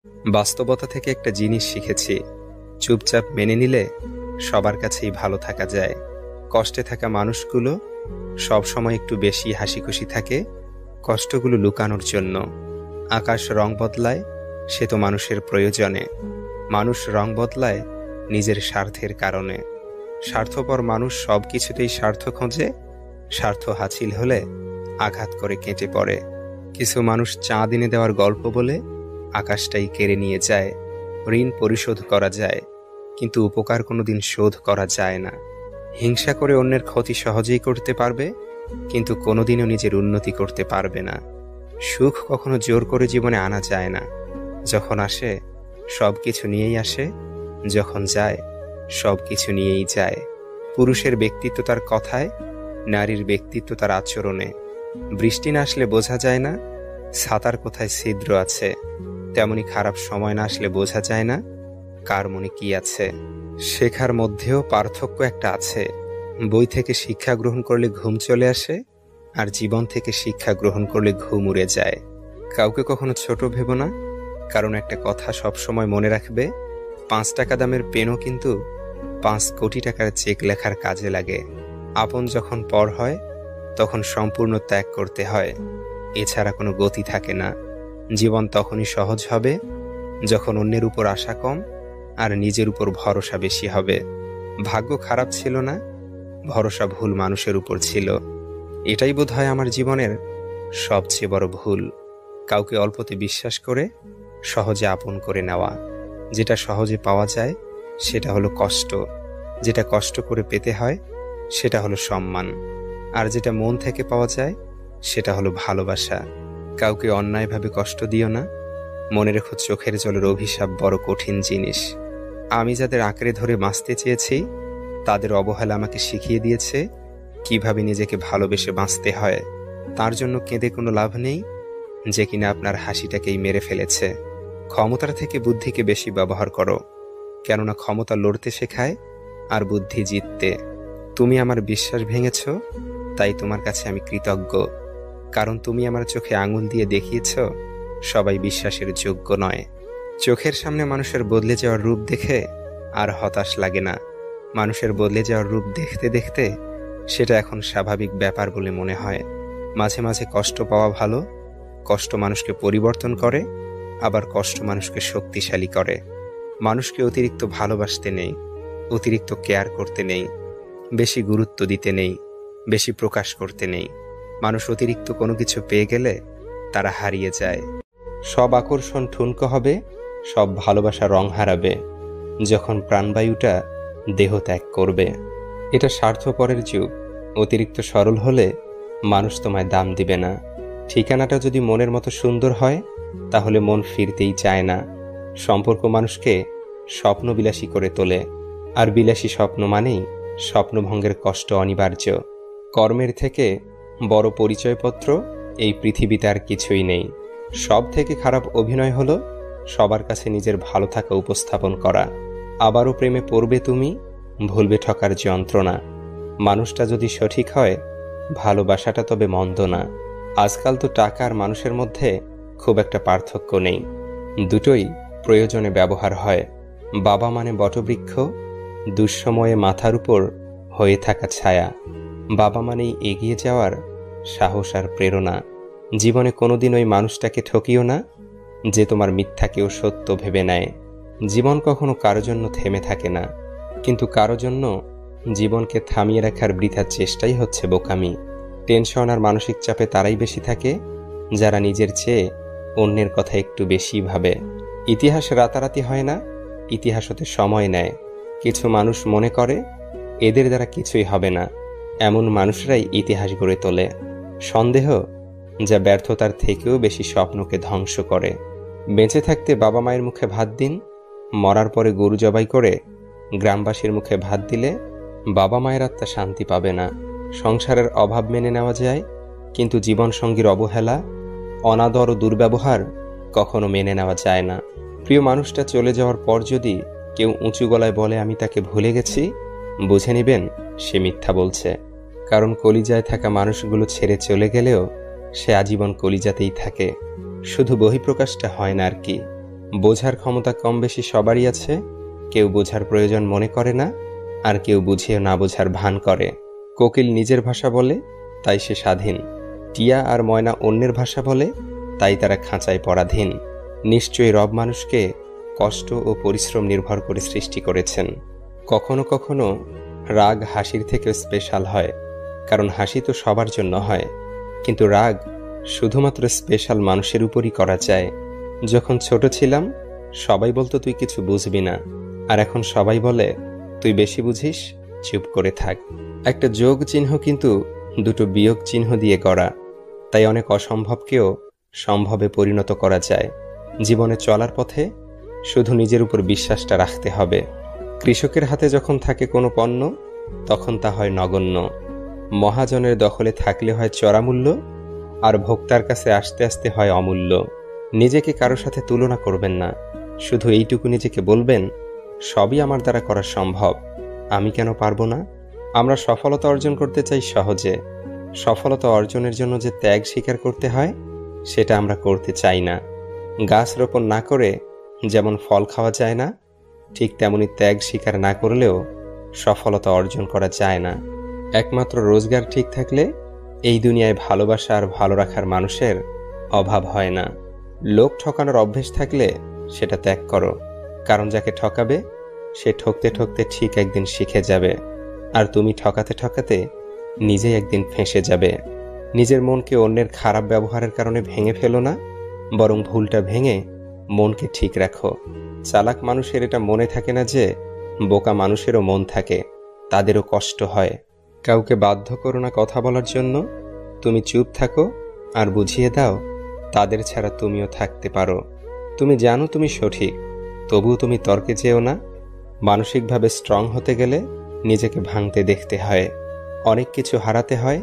বাস্তবতা থেকে একটা জিনিস শিখেছি, চুপচাপ মেনে নিলে সবার কাছেই ভালো থাকা যায়। কষ্টে থাকা মানুষগুলো সবসময় একটু বেশি হাসিখুশি থাকে কষ্টগুলো লুকানোর জন্য। আকাশ রং বদলায়, সে তো মানুষের প্রয়োজনে। মানুষ রং বদলায় নিজের স্বার্থের কারণে। স্বার্থপর মানুষ সব কিছুতেই স্বার্থ খোঁজে, স্বার্থ হাসিল হলে আঘাত করে কেটে পড়ে। কিছু মানুষ চাঁদ এনে দেওয়ার গল্প বলে আকাশটাই কেড়ে নিয়ে যায়। ঋণ পরিশোধ করা যায়, কিন্তু উপকার কোনোদিন শোধ করা যায় না। হিংসা করে অন্যের ক্ষতি সহজেই করতে পারবে, কিন্তু কোনোদিনও নিজের উন্নতি করতে পারবে না। সুখ কখনো জোর করে জীবনে আনা যায় না। যখন আসে সব কিছু নিয়েই আসে, যখন যায় সব কিছু নিয়েই যায়। পুরুষের ব্যক্তিত্ব তার কথায়, নারীর ব্যক্তিত্ব তার আচরণে। বৃষ্টি না আসলে বোঝা যায় না ছাতার কোথায় ছিদ্র আছে, তেমনি খারাপ সময় না আসলে বোঝা যায় না কার মনে কি আছে। শেখার মধ্যেও পার্থক্য একটা আছে। বই থেকে শিক্ষা গ্রহণ করলে ঘুম চলে আসে, আর জীবন থেকে শিক্ষা গ্রহণ করলে ঘুম উড়ে যায়। কাউকে কখনো ছোট ভেবো না, কারণ একটা কথা সবসময় মনে রাখবে, 5 টাকা দামের পেনও কিন্তু 5 কোটি টাকার চেক লেখার কাজে লাগে। আপন যখন পর হয় তখন সম্পূর্ণ ত্যাগ করতে হয়, এছাড়া কোনো গতি থাকে না। জীবন তখনই সহজ হবে যখন অন্যের উপর আশা কম আর নিজের উপর ভরসা বেশি হবে। ভাগ্য খারাপ ছিল না, ভরসা ভুল মানুষের উপর ছিল। এটাই বোধহয় আমার জীবনের সবচেয়ে বড় ভুল। কাউকে অল্পতে বিশ্বাস করে সহজে আপন করে নেওয়া। যেটা সহজে পাওয়া যায় সেটা হলো কষ্ট, যেটা কষ্ট করে পেতে হয় সেটা হলো সম্মান, আর যেটা মন থেকে পাওয়া যায় সেটা হলো ভালোবাসা। কাউকে অন্যায়ভাবে কষ্ট দিও না। মনে রেখো, চোখের জলের অভিশাপ বড় কঠিন জিনিস। আমি যাদের আঁকড়ে ধরে বাঁচতে চেয়েছি তাদের অবহেলা আমাকে শিখিয়ে দিয়েছে কিভাবে নিজেকে ভালোবেসে বাঁচতে হয়। তার জন্য কেঁদে কোনো লাভ নেই, যে কিনা আপনার হাসিটাকেই মেরে ফেলেছে। ক্ষমতার থেকে বুদ্ধিকে বেশি ব্যবহার করো, কেননা ক্ষমতা লড়তে শেখায় আর বুদ্ধি জিততে। তুমি আমার বিশ্বাস ভেঙেছ, তাই তোমার কাছে আমি কৃতজ্ঞ, কারণ তুমি আমার চোখে আঙুল দিয়ে দেখিয়েছ সবাই বিশ্বাসের যোগ্য নয়। চোখের সামনে মানুষের বদলে যাওয়ার রূপ দেখে আর হতাশ লাগে না। মানুষের বদলে যাওয়ার রূপ দেখতে দেখতে সেটা এখন স্বাভাবিক ব্যাপার বলে মনে হয়। মাঝে মাঝে কষ্ট পাওয়া ভালো। কষ্ট মানুষকে পরিবর্তন করে, আবার কষ্ট মানুষকে শক্তিশালী করে। মানুষকে অতিরিক্ত ভালোবাসতে নেই, অতিরিক্ত কেয়ার করতে নেই, বেশি গুরুত্ব দিতে নেই, বেশি প্রকাশ করতে নেই। মানুষ অতিরিক্ত কোনো কিছু পেয়ে গেলে তারা হারিয়ে যায়। সব আকর্ষণ ঠুনকো হবে, সব ভালোবাসা রং হারাবে যখন প্রাণবায়ুটা দেহ ত্যাগ করবে। এটা স্বার্থপরের যুগ। অতিরিক্ত সরল হলে মানুষ তোমায় দাম দিবে না। ঠিকানাটা যদি মনের মতো সুন্দর হয় তাহলে মন ফিরতেই চায় না। সম্পর্ক মানুষকে স্বপ্নবিলাসী করে তোলে, আর বিলাসী স্বপ্ন মানেই স্বপ্নভঙ্গের কষ্ট অনিবার্য। কর্মের থেকে বড় পরিচয়পত্র এই পৃথিবীতে আর কিছুই নেই। সব থেকে খারাপ অভিনয় হলো সবার কাছে নিজের ভালো থাকা উপস্থাপন করা। আবারও প্রেমে পড়বে তুমি, ভুলবে ঠকার যন্ত্রণা। মানুষটা যদি সঠিক হয় ভালোবাসাটা তবে মন্দ না। আজকাল তো টাকা আর মানুষের মধ্যে খুব একটা পার্থক্য নেই, দুটোই প্রয়োজনে ব্যবহার হয়। বাবা মানে বটবৃক্ষ, দুঃসময়ে মাথার উপর হয়ে থাকা ছায়া। বাবা মানেই এগিয়ে যাওয়ার সাহস আর প্রেরণা। জীবনে কোনোদিন ওই মানুষটাকে ঠকিও না যে তোমার মিথ্যাকেও সত্য ভেবে নেয়। জীবন কখনো কারো জন্য থেমে থাকে না, কিন্তু কারো জন্য জীবনকে থামিয়ে রাখার বৃথা চেষ্টাই হচ্ছে বোকামি। টেনশন আর মানসিক চাপে তারাই বেশি থাকে যারা নিজের চেয়ে অন্যের কথা একটু বেশি ভাবে। ইতিহাস রাতারাতি হয় না, ইতিহাস হতে সময় নেয়। কিছু মানুষ মনে করে এদের দ্বারা কিছুই হবে না, এমন মানুষরাই ইতিহাস গড়ে তোলে। সন্দেহ যা ব্যর্থতার থেকেও বেশি স্বপ্নকে ধ্বংস করে। বেঁচে থাকতে বাবা মায়ের মুখে ভাত দিন, মরার পরে গরু জবাই করে গ্রামবাসীর মুখে ভাত দিলে বাবা মায়ের আত্মা শান্তি পাবে না। সংসারের অভাব মেনে নেওয়া যায়, কিন্তু জীবনসঙ্গীর অবহেলা, অনাদর ও দুর্ব্যবহার কখনো মেনে নেওয়া যায় না। প্রিয় মানুষটা চলে যাওয়ার পর যদি কেউ উঁচু গলায় বলে আমি তাকে ভুলে গেছি, বুঝে নেবেন সে মিথ্যা বলছে। কারণ কলিজায় থাকা মানুষগুলো ছেড়ে চলে গেলেও সে আজীবন কলিজাতেই থাকে, শুধু বহিঃপ্রকাশটা হয় না আর কি। বোঝার ক্ষমতা কম বেশি সবারই আছে, কেউ বোঝার প্রয়োজন মনে করে না, আর কেউ বুঝিয়ে না বোঝার ভান করে। কোকিল নিজের ভাষা বলে, তাই সে স্বাধীন। টিয়া আর ময়না অন্যের ভাষা বলে, তাই তারা খাঁচায় পরাধীন। নিশ্চয়ই রব মানুষকে কষ্ট ও পরিশ্রম নির্ভর করে সৃষ্টি করেছেন। কখনো কখনো রাগ হাসির থেকে স্পেশাল হয়, কারণ হাসি তো সবার জন্য হয়, কিন্তু রাগ শুধুমাত্র স্পেশাল মানুষের উপরই করা যায়। যখন ছোট ছিলাম সবাই বলতো তুই কিছু বুঝবি না, আর এখন সবাই বলে তুই বেশি বুঝিস, চুপ করে থাক। একটা যোগ চিহ্ন কিন্তু দুটো বিয়োগ চিহ্ন দিয়ে গড়া, তাই অনেক অসম্ভবকেও সম্ভবে পরিণত করা যায়। জীবনে চলার পথে শুধু নিজের উপর বিশ্বাসটা রাখতে হবে। কৃষকের হাতে যখন থাকে কোনো পণ্য, তখন তা হয় নগণ্য। মহাজনের দখলে থাকলে হয় চড়ামূল্য, আর ভোক্তার কাছে আসতে আসতে হয় অমূল্য। নিজেকে কারো সাথে তুলনা করবেন না, শুধু এইটুকু নিজেকে বলবেন, সবই আমার দ্বারা করা সম্ভব, আমি কেন পারবো না। আমরা সফলতা অর্জন করতে চাই সহজে, সফলতা অর্জনের জন্য যে ত্যাগ স্বীকার করতে হয় সেটা আমরা করতে চাই না। গাছ রোপণ না করে যেমন ফল খাওয়া যায় না, ঠিক তেমনি ত্যাগ স্বীকার না করলেও সফলতা অর্জন করা যায় না। একমাত্র রোজগার ঠিক থাকলে এই দুনিয়ায় ভালোবাসা আর ভালো রাখার মানুষের অভাব হয় না। লোক ঠকানোর অভ্যেস থাকলে সেটা ত্যাগ করো, কারণ যাকে ঠকাবে সে ঠকতে ঠকতে ঠিক একদিন শিখে যাবে, আর তুমি ঠকাতে ঠকাতে নিজেই একদিন ফেঁসে যাবে। নিজের মনকে অন্যের খারাপ ব্যবহারের কারণে ভেঙে ফেলো না, বরং ভুলটা ভেঙে মনকে ঠিক রাখো। চালাক মানুষের এটা মনে থাকে না যে বোকা মানুষেরও মন থাকে, তাদেরও কষ্ট হয়। কাউকে বাধ্য করো না কথা বলার জন্য, তুমি চুপ থাকো আর বুঝিয়ে দাও তাদের ছাড়া তুমিও থাকতে পারো। তুমি জানো তুমি সঠিক, তবুও তুমি তর্কে যেও না। মানসিকভাবে স্ট্রং হতে গেলে নিজেকে ভাঙতে দেখতে হয়, অনেক কিছু হারাতে হয়,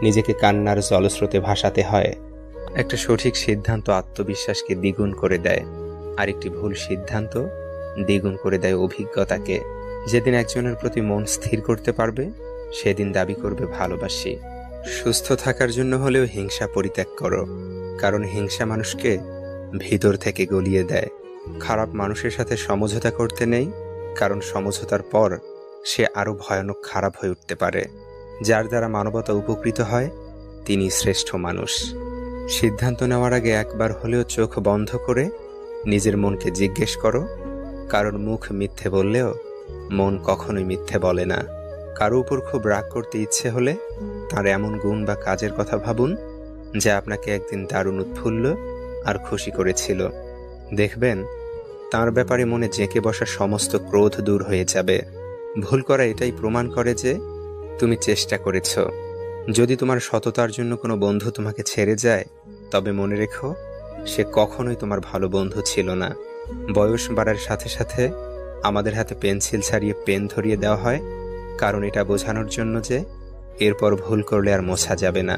নিজেকে কান্নার জলস্রোতে ভাসাতে হয়। একটা সঠিক সিদ্ধান্ত আত্মবিশ্বাসকে দ্বিগুণ করে দেয়, আর একটি ভুল সিদ্ধান্ত দ্বিগুণ করে দেয় অভিজ্ঞতাকে। যেদিন একজনের প্রতি মন স্থির করতে পারবে, সেদিন দাবি করবে ভালোবাসি। সুস্থ থাকার জন্য হলেও হিংসা পরিত্যাগ করো, কারণ হিংসা মানুষকে ভিতর থেকে গলিয়ে দেয়। খারাপ মানুষের সাথে সমঝোতা করতে নেই, কারণ সমঝোতার পর সে আরো ভয়ানক খারাপ হয়ে উঠতে পারে। যার দ্বারা মানবতা উপকৃত হয় তিনি শ্রেষ্ঠ মানুষ। সিদ্ধান্ত নেওয়ার আগে একবার হলেও চোখ বন্ধ করে নিজের মনকে জিজ্ঞেস করো, কারণ মুখ মিথ্যে বললেও মন কখনোই মিথ্যে বলে না। কারো উপর খুব রাগ করতে ইচ্ছে হলে তার এমন গুণ বা কাজের কথা ভাবুন যা আপনাকে একদিন দারুণ উৎফুল্ল আর খুশি করেছিল। দেখবেন তার ব্যাপারে মনে জেঁকে বসা সমস্ত ক্রোধ দূর হয়ে যাবে। ভুল করা এটাই প্রমাণ করে যে তুমি চেষ্টা করেছ। যদি তোমার সততার জন্য কোনো বন্ধু তোমাকে ছেড়ে যায়, তবে মনে রেখো সে কখনোই তোমার ভালো বন্ধু ছিল না। বয়স বাড়ার সাথে সাথে আমাদের হাতে পেন্সিল ছাড়িয়ে পেন ধরিয়ে দেওয়া হয়, কারণ এটা বোঝানোর জন্য যে এরপর ভুল করলে আর মোছা যাবে না।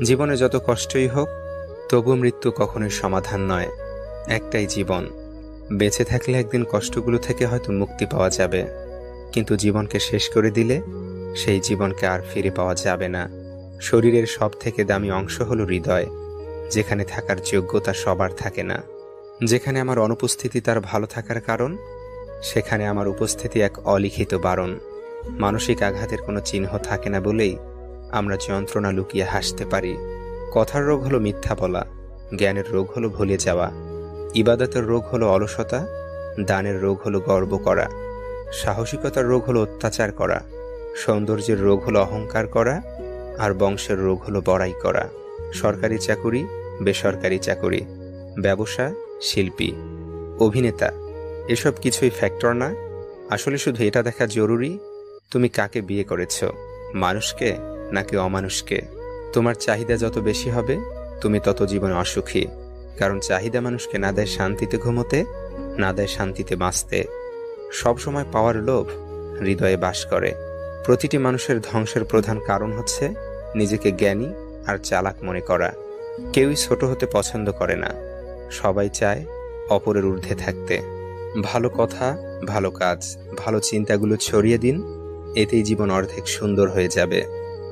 জীবনে যত কষ্টই হোক, তবু মৃত্যু কখনোই সমাধান নয়। একটাই জীবন, বেঁচে থাকলে একদিন কষ্টগুলো থেকে হয়তো মুক্তি পাওয়া যাবে, কিন্তু জীবনকে শেষ করে দিলে সেই জীবনকে আর ফিরে পাওয়া যাবে না। শরীরের সব থেকে দামি অংশ হলো হৃদয়, যেখানে থাকার যোগ্যতা সবার থাকে না। যেখানে আমার অনুপস্থিতি তার ভালো থাকার কারণ, সেখানে আমার উপস্থিতি এক অলিখিত বারণ। মানসিক আঘাতের কোনো চিহ্ন থাকে না বলেই আমরা যন্ত্রণা লুকিয়ে হাসতে পারি। কথার রোগ হলো মিথ্যা বলা, জ্ঞানের রোগ হলো ভুলে যাওয়া, ইবাদতের রোগ হলো অলসতা, দানের রোগ হলো গর্ব করা, সাহসিকতার রোগ হলো অত্যাচার করা, সৌন্দর্যের রোগ হলো অহংকার করা, আর বংশের রোগ হলো বড়াই করা। সরকারি চাকুরি, বেসরকারি চাকুরি, ব্যবসা, শিল্পী, অভিনেতা, এসব কিছুই ফ্যাক্টর না। আসলে শুধু এটা দেখা জরুরি তুমি কাকে বিয়ে করেছ, মানুষকে নাকি অমানুষকে। তোমার চাহিদা যত বেশি হবে তুমি তত জীবনে অসুখী, কারণ চাহিদা মানুষকে না দেয় শান্তিতে ঘুমোতে, না দেয় শান্তিতে বাঁচতে। সবসময় পাওয়ার লোভ হৃদয়ে বাস করে। প্রতিটি মানুষের ধ্বংসের প্রধান কারণ হচ্ছে নিজেকে জ্ঞানী আর চালাক মনে করা। কেউই ছোট হতে পছন্দ করে না, সবাই চায় অপরের ঊর্ধ্বে থাকতে। ভালো কথা, ভালো কাজ, ভালো চিন্তাগুলো ছড়িয়ে দিন, এতেই জীবন অর্ধেক সুন্দর হয়ে যাবে।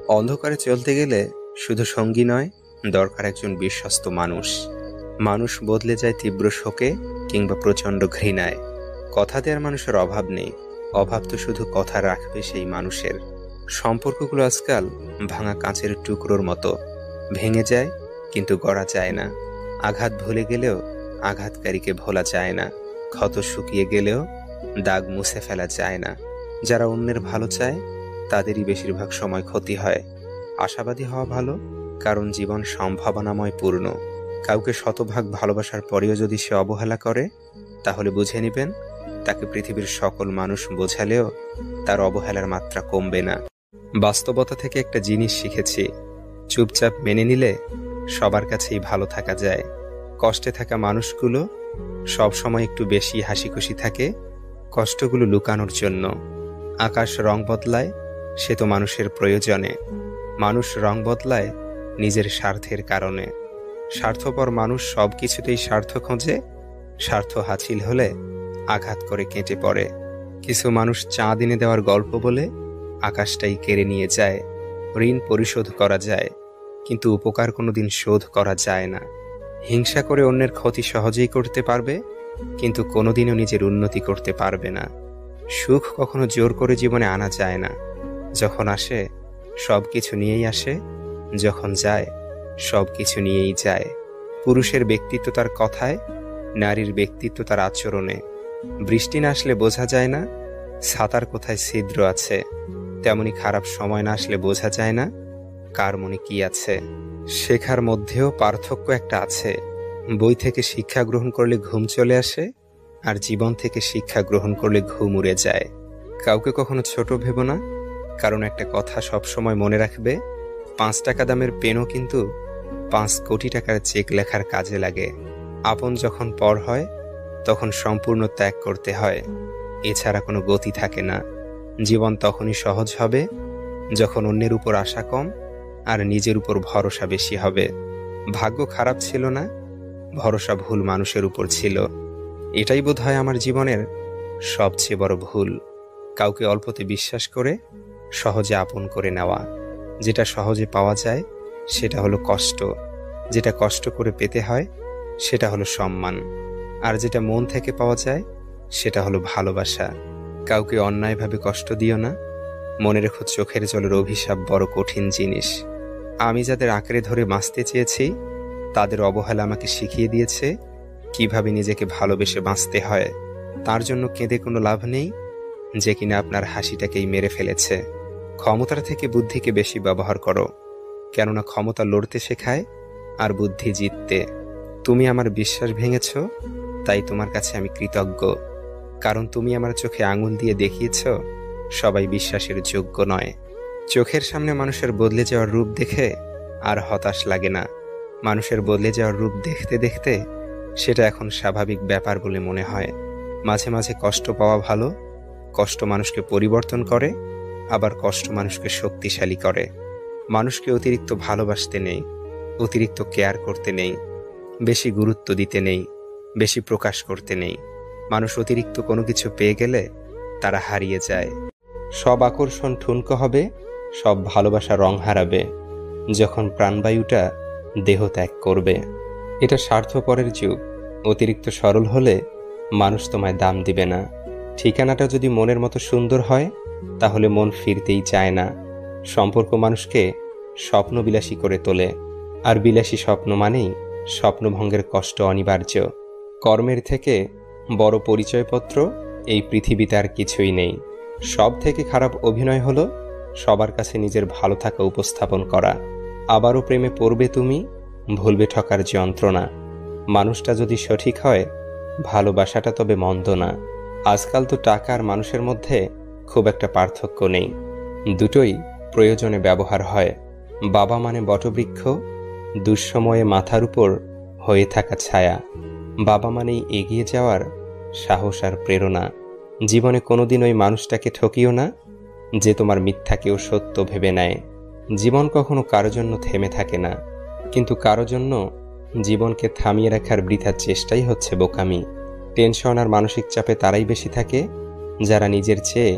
অন্ধকারে চলতে গেলে শুধু সঙ্গী নয়, দরকার একজন বিশ্বস্ত মানুষ। মানুষ বদলে যায় তীব্র শোকে, কিংবা প্রচণ্ড ঘৃণায়। কথা দেওয়ার মানুষের অভাব নেই, অভাব তো শুধু কথা রাখবে সেই মানুষের। সম্পর্কগুলো আজকাল ভাঙা কাঁচের টুকরোর মতো, ভেঙে যায় কিন্তু গড়া যায় না। আঘাত ভুলে গেলেও আঘাতকারীকে ভোলা যায় না, ক্ষত শুকিয়ে গেলেও দাগ মুছে ফেলা যায় না। যারা অন্যের ভালো চায় তাদেরই বেশিরভাগ সময় ক্ষতি হয়। আশাবাদী হওয়া ভালো, কারণ জীবন সম্ভাবনাময় পূর্ণ। কাউকে শতভাগ ভালোবাসার পরেও যদি সে অবহেলা করে, তাহলে বুঝে নেবেন তাকে পৃথিবীর সকল মানুষ বোঝালেও তার অবহেলার মাত্রা কমবে না। বাস্তবতা থেকে একটা জিনিস শিখেছি, চুপচাপ মেনে নিলে সবার কাছেই ভালো থাকা যায়। কষ্টে থাকা মানুষগুলো সবসময় একটু বেশি হাসি খুশি থাকে কষ্টগুলো লুকানোর জন্য। আকাশ রং বদলায় সে তো মানুষের প্রয়োজনে, মানুষ রং বদলায় নিজের স্বার্থের কারণে। স্বার্থপর মানুষ সব কিছুতেই স্বার্থ খোঁজে, স্বার্থ হাসিল হলে আঘাত করে কেটে পড়ে। কিছু মানুষ চাঁদ এনে দেওয়ার গল্প বলে আকাশটাই কেড়ে নিয়ে যায়। ঋণ পরিশোধ করা যায়, কিন্তু উপকার কোনোদিন শোধ করা যায় না। হিংসা করে অন্যের ক্ষতি সহজেই করতে পারবে, কিন্তু কোনোদিনও নিজের উন্নতি করতে পারবে না। সুখ কখনো জোর করে জীবনে আনা যায় না। যখন আসে সব কিছু নিয়েই আসে, যখন যায় সব কিছু নিয়েই যায়। পুরুষের ব্যক্তিত্ব তার কথায়, নারীর ব্যক্তিত্ব তার আচরণে। বৃষ্টি না আসলে বোঝা যায় না ছাতার কোথায় ছিদ্র আছে, তেমনি খারাপ সময় না আসলে বোঝা যায় না কার মনে কি আছে। শেখার মধ্যেও পার্থক্য একটা আছে। বই থেকে শিক্ষা গ্রহণ করলে ঘুম চলে আসে, আর জীবন থেকে শিক্ষা গ্রহণ করলে ঘুম উড়ে যায়। কাউকে কখনো ছোট ভেবো না, কারণ একটা কথা সবসময় মনে রাখবে, 5 টাকা দামের পেনও কিন্তু 5 কোটি টাকার চেক লেখার কাজে লাগে। আপন যখন পর হয় তখন সম্পূর্ণ ত্যাগ করতে হয়, এছাড়া কোনো গতি থাকে না। জীবন তখনই সহজ হবে যখন অন্যের উপর আশা কম আর নিজের উপর ভরসা বেশি হবে। ভাগ্য খারাপ ছিল না, ভরসা ভুল মানুষের উপর ছিল। এটাই বোধহয় আমার জীবনের সবচেয়ে বড় ভুল। কাউকে অল্পতে বিশ্বাস করে সহজে আপন করে নেওয়া। যেটা সহজে পাওয়া যায় সেটা হলো কষ্ট, যেটা কষ্ট করে পেতে হয় সেটা হলো সম্মান, আর যেটা মন থেকে পাওয়া যায় সেটা হলো ভালোবাসা। কাউকে অন্যায়ভাবে কষ্ট দিও না, মনে রেখো চোখের জলের অভিশাপ বড় কঠিন জিনিস। আমি যাদের আঁকড়ে ধরে বাঁচতে চেয়েছি তাদের অবহেলা আমাকে শিখিয়ে দিয়েছে কিভাবে নিজেকে ভালোবেসে বাঁচতে হয়। তার জন্য কেঁদে কোনো লাভ নেই যে কিনা আপনার হাসিটাকেই মেরে ফেলেছে। ক্ষমতার থেকে বুদ্ধিকে বেশি ব্যবহার করো, কেননা ক্ষমতা লড়তে শেখায় আর বুদ্ধি জিততে। তুমি আমার বিশ্বাস ভেঙেছ, তাই তোমার কাছে আমি কৃতজ্ঞ, কারণ তুমি আমার চোখে আঙুল দিয়ে দেখিয়েছ সবাই বিশ্বাসের যোগ্য নয়। চোখের সামনে মানুষের বদলে যাওয়ার রূপ দেখে আর হতাশ লাগে না। মানুষের বদলে যাওয়ার রূপ দেখতে দেখতে সেটা এখন স্বাভাবিক ব্যাপার বলে মনে হয়। মাঝে মাঝে কষ্ট পাওয়া ভালো। কষ্ট মানুষকে পরিবর্তন করে, আবার কষ্ট মানুষকে শক্তিশালী করে। মানুষকে অতিরিক্ত ভালোবাসতে নেই, অতিরিক্ত কেয়ার করতে নেই, বেশি গুরুত্ব দিতে নেই, বেশি প্রকাশ করতে নেই। মানুষ অতিরিক্ত কোনো কিছু পেয়ে গেলে তারা হারিয়ে যায়। সব আকর্ষণ ঠুনকো হবে, সব ভালোবাসা রং হারাবে যখন প্রাণবায়ুটা দেহ ত্যাগ করবে। এটা স্বার্থপরের যুগ। অতিরিক্ত সরল হলে মানুষ তোমায় দাম দিবে না। ঠিকানাটা যদি মনের মতো সুন্দর হয় তাহলে মন ফিরতেই চায় না। সম্পর্ক মানুষকে স্বপ্নবিলাসী করে তোলে, আর বিলাসী স্বপ্ন মানেই স্বপ্নভঙ্গের কষ্ট অনিবার্য। কর্মের থেকে বড় পরিচয়পত্র এই পৃথিবীতে আর কিছুই নেই। সব থেকে খারাপ অভিনয় হলো সবার কাছে নিজের ভালো থাকা উপস্থাপন করা। আবারও প্রেমে পড়বে তুমি, ভুলবে ঠকার যন্ত্রণা। মানুষটা যদি সঠিক হয় ভালোবাসাটা তবে মন্দ না। আজকাল তো টাকা আর মানুষের মধ্যে খুব একটা পার্থক্য নেই, দুটোই প্রয়োজনে ব্যবহার হয়। বাবা মানে বটবৃক্ষ, দুঃসময়ে মাথার উপর হয়ে থাকা ছায়া। বাবা মানেই এগিয়ে যাওয়ার সাহস আর প্রেরণা। জীবনে কোনোদিন ওই মানুষটাকে ঠকিও না যে তোমার মিথ্যাকেও সত্য ভেবে নেয়। জীবন কখনো কারো জন্য থেমে থাকে না, কিন্তু কারো জন্য জীবনকে থামিয়ে রাখার বৃথা চেষ্টাই হচ্ছে বোকামি। টেনশন আর মানসিক চাপে তারাই বেশি থাকে যারা নিজের চেয়ে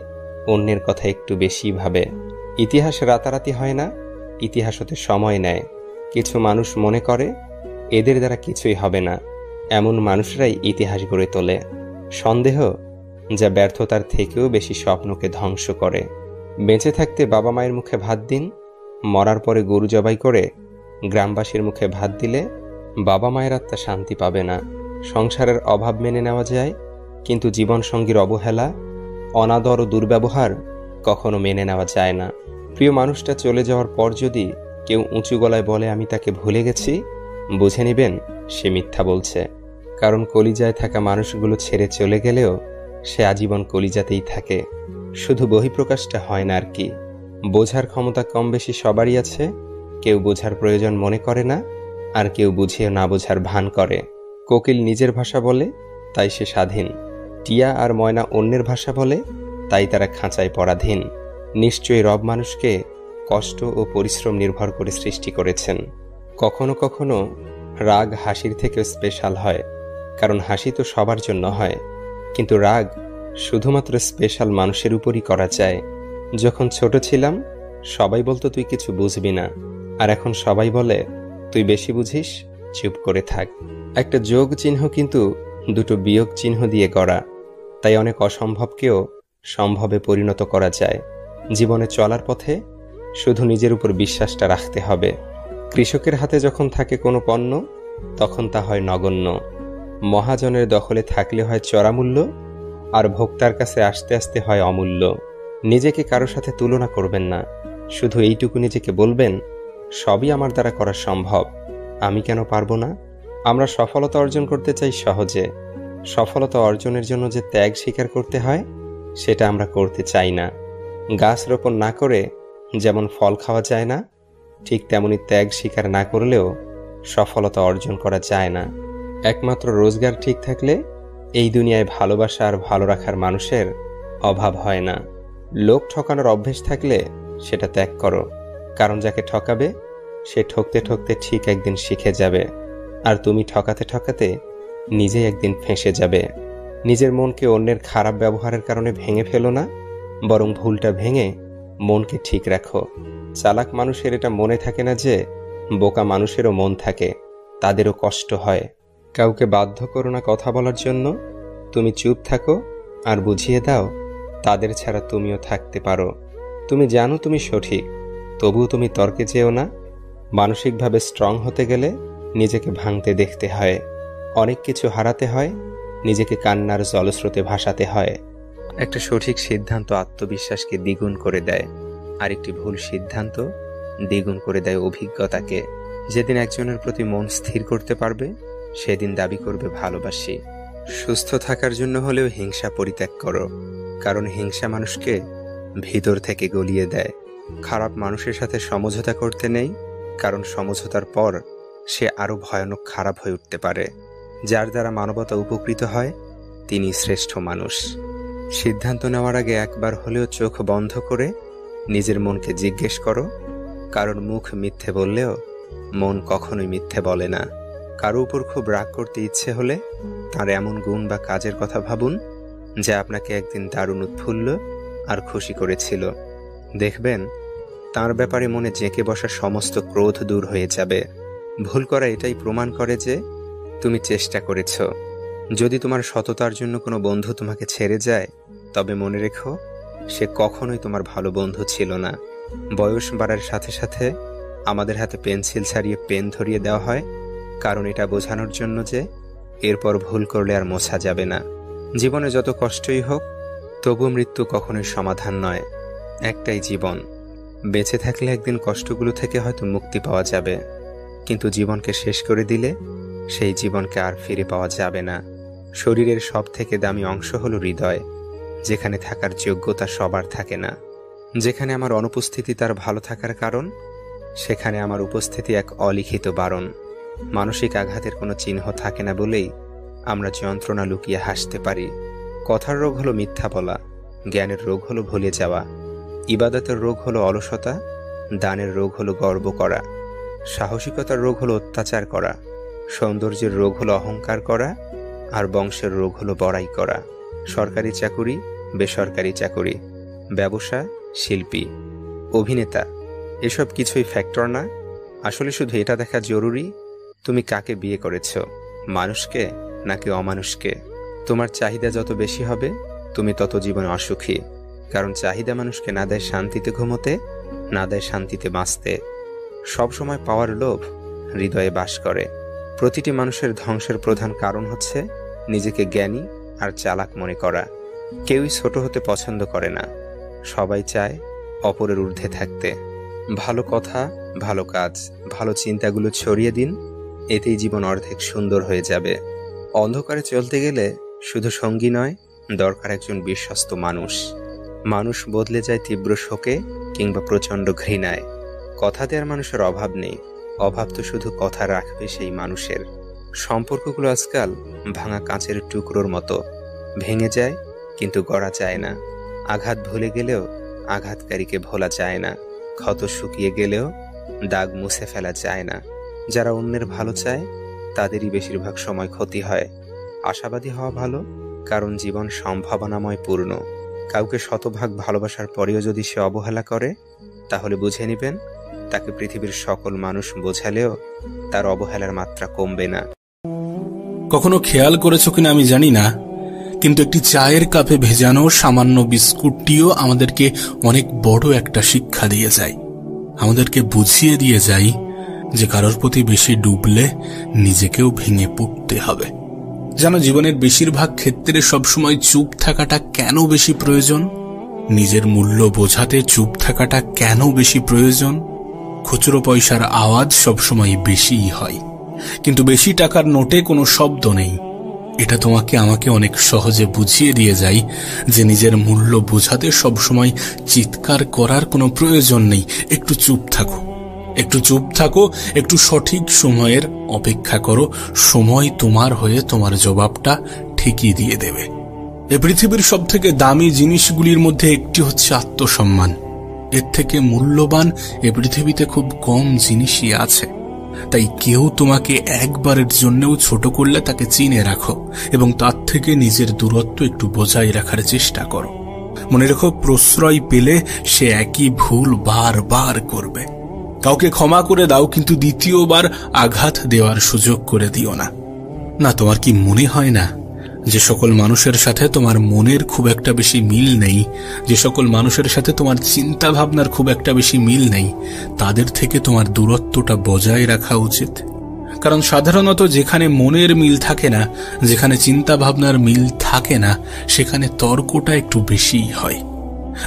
অন্যের কথা একটু বেশি ভাবে। ইতিহাস রাতারাতি হয় না, ইতিহাস হতে সময় নেয়। কিছু মানুষ মনে করে এদের দ্বারা কিছুই হবে না, এমন মানুষরাই ইতিহাস গড়ে তোলে। সন্দেহ যা ব্যর্থতার থেকেও বেশি স্বপ্নকে ধ্বংস করে। বেঁচে থাকতে বাবা মায়ের মুখে ভাত দিন, মরার পরে গরু জবাই করে গ্রামবাসীর মুখে ভাত দিলে বাবা মায়ের আত্মা শান্তি পাবে না। সংসারের অভাব মেনে নেওয়া যায়, কিন্তু জীবনসঙ্গীর অবহেলা, অনাদর ও দুর্ব্যবহার কখনো মেনে নেওয়া যায় না। প্রিয় মানুষটা চলে যাওয়ার পর যদি কেউ উঁচু গলায় বলে আমি তাকে ভুলে গেছি, বুঝে নেবেন সে মিথ্যা বলছে। কারণ কলিজায় থাকা মানুষগুলো ছেড়ে চলে গেলেও সে আজীবন কলিজাতেই থাকে, শুধু বহিঃপ্রকাশটা হয় না আর কি। বোঝার ক্ষমতা কম বেশি সবারই আছে, কেউ বোঝার প্রয়োজন মনে করে না, আর কেউ বুঝিয়ে না বোঝার ভান করে। কোকিল নিজের ভাষা বলে, তাই সে স্বাধীন। টিয়া আর ময়না অন্যের ভাষা বলে, তাই তারা খাঁচায় পরাধীন। নিশ্চয়ই রব মানুষকে কষ্ট ও পরিশ্রম নির্ভর করে সৃষ্টি করেছেন। কখনো কখনো রাগ হাসির থেকেও স্পেশাল হয়, কারণ হাসি তো সবার জন্য হয়, কিন্তু রাগ শুধুমাত্র স্পেশাল মানুষের উপরই করা যায়। যখন ছোট ছিলাম সবাই বলতো তুই কিছু বুঝবি না, আর এখন সবাই বলে তুই বেশি বুঝিস, চুপ করে থাক। একটা যোগ চিহ্ন কিন্তু দুটো বিয়োগ চিহ্ন দিয়ে গড়া, তাই অনেক অসম্ভবকেও সম্ভবে পরিণত করা যায়। জীবনে চলার পথে শুধু নিজের উপর বিশ্বাসটা রাখতে হবে। কৃষকের হাতে যখন থাকে কোনো পণ্য, তখন তা হয় নগণ্য। মহাজনের দখলে থাকলে হয় চড়া মূল্য, আর ভোক্তার কাছে আস্তে আস্তে হয় অমূল্য। নিজেকে কারো সাথে তুলনা করবেন না, শুধু এইটুকু নিজেকে বলবেন সবই আমার দ্বারা করা সম্ভব, আমি কেন পারবো না। আমরা সফলতা অর্জন করতে চাই সহজে, সফলতা অর্জনের জন্য যে ত্যাগ স্বীকার করতে হয় সেটা আমরা করতে চাই না। গাছ রোপণ না করে যেমন ফল খাওয়া যায় না, ঠিক তেমনি ত্যাগ স্বীকার না করলেও সফলতা অর্জন করা যায় না। একমাত্র রোজগার ঠিক থাকলে এই দুনিয়ায় ভালোবাসা আর ভালো রাখার মানুষের অভাব হয় না। লোক ঠকানোর অভ্যেস থাকলে সেটা ত্যাগ করো, কারণ যাকে ঠকাবে সে ঠকতে ঠকতে ঠিক একদিন শিখে যাবে, আর তুমি ঠকাতে ঠকাতে নিজেই একদিন ফেঁসে যাবে। নিজের মনকে অন্যের খারাপ ব্যবহারের কারণে ভেঙে ফেলো না, বরং ভুলটা ভেঙে মনকে ঠিক রাখো। চালাক মানুষের এটা মনে থাকে না যে বোকা মানুষেরও মন থাকে, তাদেরও কষ্ট হয়। কাউকে বাধ্য করো না কথা বলার জন্য, তুমি চুপ থাকো আর বুঝিয়ে দাও তাদের ছাড়া তুমিও থাকতে পারো। তুমি জানো তুমি সঠিক, তবুও তুমি তর্কে যেও না। মানসিকভাবে স্ট্রং হতে গেলে নিজেকে ভাঙতে দেখতে হয়, অনেক কিছু হারাতে হয়, নিজেকে কান্নার জলস্রোতে ভাসাতে হয়। একটা সঠিক সিদ্ধান্ত আত্মবিশ্বাসকে দ্বিগুণ করে দেয়, আর একটি ভুল সিদ্ধান্ত দ্বিগুণ করে দেয় অভিজ্ঞতাকে। যেদিন একজনের প্রতি মন স্থির করতে পারবে, সেদিন দাবি করবে ভালোবাসি। সুস্থ থাকার জন্য হলেও হিংসা পরিত্যাগ করো, কারণ হিংসা মানুষকে ভিতর থেকে গলিয়ে দেয়। খারাপ মানুষের সাথে সমঝোতা করতে নেই, কারণ সমঝোতার পর সে আরো ভয়ানক খারাপ হয়ে উঠতে পারে। যার দ্বারা মানবতা উপকৃত হয় তিনি শ্রেষ্ঠ মানুষ। সিদ্ধান্ত নেওয়ার আগে একবার হলেও চোখ বন্ধ করে নিজের মনকে জিজ্ঞেস করো, কারণ মুখ মিথ্যে বললেও মন কখনোই মিথ্যে বলে না। কারো উপর খুব রাগ করতে ইচ্ছে হলে তার এমন গুণ বা কাজের কথা ভাবুন যা আপনাকে একদিন দারুণ উৎফুল্ল আর খুশি করেছিল। দেখবেন তার ব্যাপারে মনে জেঁকে বসা সমস্ত ক্রোধ দূর হয়ে যাবে। ভুল করা এটাই প্রমাণ করে যে তুমি চেষ্টা করেছ। যদি তোমার সততার জন্য কোনো বন্ধু তোমাকে ছেড়ে যায়, তবে মনে রেখো সে কখনোই তোমার ভালো বন্ধু ছিল না। বয়স বাড়ার সাথে সাথে আমাদের হাতে পেন্সিল ছাড়িয়ে পেন ধরিয়ে দেওয়া হয়, কারণ এটা বোঝানোর জন্য যে এরপর ভুল করলে আর মোছা যাবে না। জীবনে যত কষ্টই হোক, তবু মৃত্যু কখনোই সমাধান নয়। একটাই জীবন, বেঁচে থাকলে একদিন কষ্টগুলো থেকে হয়তো মুক্তি পাওয়া যাবে, কিন্তু জীবনকে শেষ করে দিলে সেই জীবনকে আর ফিরে পাওয়া যাবে না। শরীরের সব থেকে দামি অংশ হলো হৃদয়, যেখানে থাকার যোগ্যতা সবার থাকে না। যেখানে আমার অনুপস্থিতি তার ভালো থাকার কারণ, সেখানে আমার উপস্থিতি এক অলিখিত বারণ। মানসিক আঘাতের কোনো চিহ্ন থাকে না বলেই আমরা যন্ত্রণা লুকিয়ে হাসতে পারি। কথার রোগ হলো মিথ্যা বলা, জ্ঞানের রোগ হলো ভুলে যাওয়া, ইবাদতের রোগ হলো অলসতা, দানের রোগ হলো গর্ব করা, সাহসিকতার রোগ হলো অত্যাচার করা, সৌন্দর্যের রোগ হলো অহংকার করা, আর বংশের রোগ হলো বড়াই করা। সরকারি চাকুরি, বেসরকারি চাকুরি, ব্যবসা, শিল্পী, অভিনেতা, এসব কিছুই ফ্যাক্টর না। আসলে শুধু এটা দেখা জরুরি তুমি কাকে বিয়ে করেছ, মানুষকে নাকি অমানুষকে? তোমার চাহিদা যত বেশি হবে তুমি তত জীবনে অসুখী, কারণ চাহিদা মানুষকে না দেয় শান্তিতে ঘুমোতে, না দেয় শান্তিতে বাঁচতে। সবসময় পাওয়ার লোভ হৃদয়ে বাস করে। প্রতিটি মানুষের ধ্বংসের প্রধান কারণ হচ্ছে নিজেকে জ্ঞানী আর চালাক মনে করা। কেউই ছোট হতে পছন্দ করে না, সবাই চায় অপরের ঊর্ধ্বে থাকতে। ভালো কথা, ভালো কাজ, ভালো চিন্তাগুলো ছড়িয়ে দিন, এতেই জীবন অর্ধেক সুন্দর হয়ে যাবে। অন্ধকারে চলতে গেলে শুধু সঙ্গী নয়, দরকার একজন বিশ্বস্ত মানুষ। মানুষ বদলে যায় তীব্র শোকে কিংবা প্রচণ্ড ঘৃণায়। কথা দেওয়ার মানুষের অভাব নেই, অভাব তো শুধু কথা রাখবে সেই মানুষের। সম্পর্কগুলো আজকাল ভাঙা কাঁচের টুকরোর মতো, ভেঙে যায় কিন্তু গড়া যায় না। আঘাত ভুলে গেলেও আঘাতকারীকে ভোলা যায় না, ক্ষত শুকিয়ে গেলেও দাগ মুছে ফেলা যায় না। যারা অন্যের ভালো চায় তাদেরই বেশিরভাগ সময় ক্ষতি হয়। আশাবাদী হওয়া ভালো, কারণ জীবন সম্ভাবনাময় পূর্ণ। কাউকে শতভাগ ভালোবাসার পরেও যদি সে অবহেলা করে, তাহলে বুঝে নেবেন তাকে পৃথিবীর সকল মানুষ বোঝালেও তার অবহেলার মাত্রা কমবে না। কখনো খেয়াল করেছো কিনা আমি জানি না, কিন্তু একটি চায়ের কাপে ভেজানো সামান্য বিস্কুটটিও আমাদেরকে অনেক বড় একটা শিক্ষা দিয়ে যায়। আমাদেরকে বুঝিয়ে দিয়ে যায় যে কারোর প্রতি বেশি ডুবলে নিজেকেও ভেঙে পড়তে হবে। যেন জীবনের বেশিরভাগ ক্ষেত্রে সবসময় চুপ থাকাটা কেন বেশি প্রয়োজন, নিজের মূল্য বোঝাতে চুপ থাকাটা কেন বেশি প্রয়োজন। খুচরো পয়সার আওয়াজ সবসময় বেশিই হয়, কিন্তু বেশি টাকার নোটে কোনো শব্দ নেই। এটা তোমাকে আমাকে অনেক সহজে বুঝিয়ে দিয়ে যায় যে নিজের মূল্য বোঝাতে সবসময় চিৎকার করার কোনো প্রয়োজন নেই। একটু চুপ থাকো, একটু চুপ থাকো, একটু সঠিক সময়ের অপেক্ষা করো। সময় তোমার হয়ে তোমার জবাবটা ঠিকই দিয়ে দেবে। এ পৃথিবীর সব থেকে দামি জিনিসগুলির মধ্যে একটি হচ্ছে আত্মসম্মান। এর থেকে মূল্যবান এ পৃথিবীতে খুব কম জিনিসই আছে। তাই কেউ তোমাকে একবারের জন্যও ছোট করলে তাকে চিনে রাখো এবং তার থেকে নিজের দূরত্ব একটু বজায় রাখার চেষ্টা করো। মনে রেখো, প্রশ্রয় পেলে সে একই ভুল বারবার করবে। কাউকে ক্ষমা করে দাও, কিন্তু দ্বিতীয়বার আঘাত দেওয়ার সুযোগ করে দিও না। না, তোমার কি মনে হয় না যে সকল মানুষের সাথে তোমার মনের খুব একটা বেশি মিল নেই, যে সকল মানুষের সাথে তোমার চিন্তা ভাবনার খুব একটা বেশি মিল নেই, তাদের থেকে তোমার দূরত্বটা বজায় রাখা উচিত? কারণ সাধারণত যেখানে মনের মিল থাকে না, যেখানে চিন্তা ভাবনার মিল থাকে না, সেখানে তর্কটা একটু বেশিই হয়।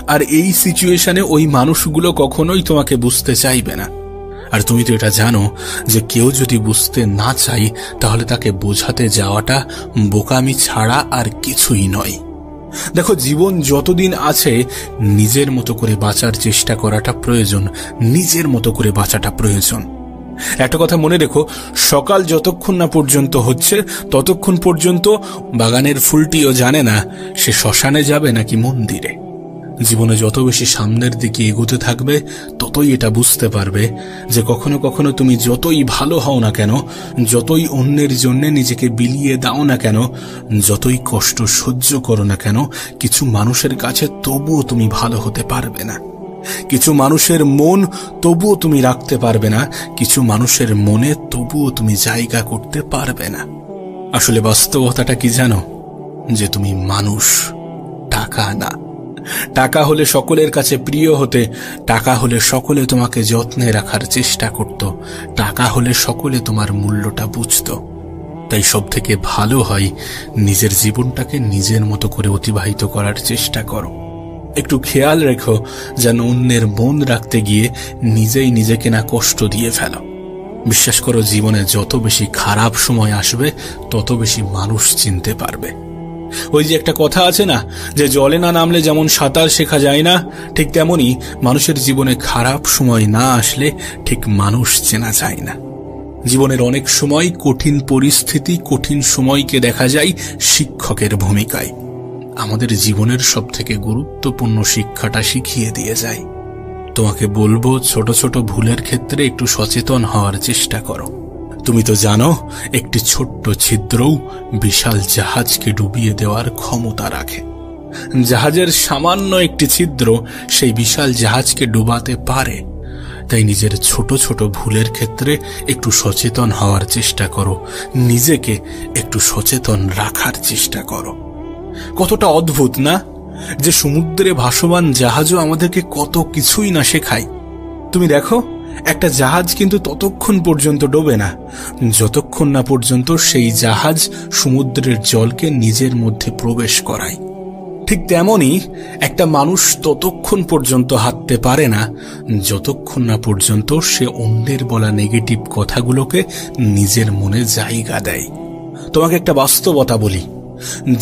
আর এই সিচুয়েশনে ওই মানুষগুলো কখনোই তোমাকে বুঝতে চাইবে না। আর তুমি তো এটা জানো যে কেউ যদি বুঝতে না চায়, তাহলে তাকে বোঝাতে যাওয়াটা বোকামি ছাড়া আর কিছুই নয়। দেখো, জীবন যতদিন আছে নিজের মতো করে বাঁচার চেষ্টা করাটা প্রয়োজন, নিজের মতো করে বাঁচাটা প্রয়োজন। একটা কথা মনে রেখো, সকাল যতক্ষণ না পর্যন্ত হচ্ছে ততক্ষণ পর্যন্ত বাগানের ফুলটিও জানে না সে শ্মশানে যাবে নাকি মন্দিরে। জীবনে যত বেশি সামনের দিকে এগোতে থাকবে, ততই এটা বুঝতে পারবে যে কখনো কখনো তুমি যতই ভালো হও না কেন, যতই অন্যের জন্য নিজেকে বিলিয়ে দাও না কেন, যতই কষ্ট সহ্য করো না কেন, কিছু মানুষের কাছে তবুও তুমি ভালো হতে পারবে না। কিছু মানুষের মন তবুও তুমি রাখতে পারবে না, কিছু মানুষের মনে তবুও তুমি জায়গা করতে পারবে না। আসলে বাস্তবতাটা কি জানো? যে তুমি মানুষ, টাকা না। টাকা হলে সকলের কাছে প্রিয় হতে, টাকা হলে সকলে তোমাকে যত্নে রাখার চেষ্টা করত, টাকা হলে সকলে তোমার মূল্যটা বুঝত। তাই সব থেকে ভালো হয় নিজের জীবনটাকে নিজের মতো করে অতিবাহিত করার চেষ্টা করো। একটু খেয়াল রেখো যেন অন্যের মন রাখতে গিয়ে নিজেই নিজেকে না কষ্ট দিয়ে ফেলো। বিশ্বাস করো, জীবনে যত বেশি খারাপ সময় আসবে তত বেশি মানুষ চিনতে পারবে। ওই যে একটা কথা আছে না, যে জলে না নামলে যেমন সাঁতার শেখা যায় না, ঠিক তেমনি মানুষের জীবনে খারাপ সময় না আসলে ঠিক মানুষ চেনা যায় না। জীবনের অনেক সময় কঠিন পরিস্থিতি, কঠিন সময়কে দেখা যায় শিক্ষকের ভূমিকায়। আমাদের জীবনের সব থেকে গুরুত্বপূর্ণ শিক্ষাটা শিখিয়ে দিয়ে যায়। তোমাকে বলবো, ছোট ছোট ভুলের ক্ষেত্রে একটু সচেতন হওয়ার চেষ্টা করো। তুমি তো জানো, একটি ছোট্ট ছিদ্রও বিশাল জাহাজকে ডুবিয়ে দেওয়ার ক্ষমতা রাখে। জাহাজের সামান্য একটি ছিদ্র সেই বিশাল জাহাজকে ডুবাতে পারে। তাই নিজের ছোট ছোট ভুলের ক্ষেত্রে একটু সচেতন হওয়ার চেষ্টা করো, নিজেকে একটু সচেতন রাখার চেষ্টা করো। কতটা অদ্ভুত না যে সমুদ্রে ভাসমান জাহাজও আমাদেরকে কত কিছুই না শেখায়। তুমি দেখো, একটা জাহাজ কিন্তু ততক্ষণ পর্যন্ত ডোবে না যতক্ষণ না পর্যন্ত সেই জাহাজ সমুদ্রের জলকে নিজের মধ্যে প্রবেশ করায়। ঠিক তেমনই একটা মানুষ ততক্ষণ পর্যন্ত হাঁটতে পারে না যতক্ষণ না পর্যন্ত সে অন্যের বলা নেগেটিভ কথাগুলোকে নিজের মনে জায়গা দেয়। তোমাকে একটা বাস্তবতা বলি,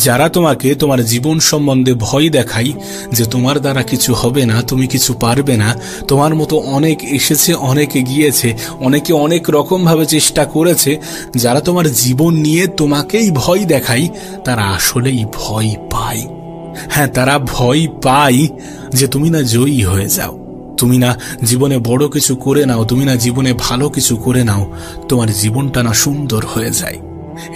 যারা তোমাকে তোমার জীবন সম্বন্ধে ভয় দেখায় যে তোমার দ্বারা কিছু হবে না, তুমি কিছু পারবে না, তোমার মতো অনেক এসেছে, অনেকে গিয়েছে, অনেকে অনেক রকম ভাবে চেষ্টা করেছে, যারা তোমার জীবন নিয়ে তোমাকেই ভয় দেখায়, তারা আসলেই ভয় পায়। হ্যাঁ, তারা ভয় পায় যে তুমি না জয়ী হয়ে যাও, তুমি না জীবনে বড় কিছু করে নাও, তুমি না জীবনে ভালো কিছু করে নাও, তোমার জীবনটা না সুন্দর হয়ে যায়।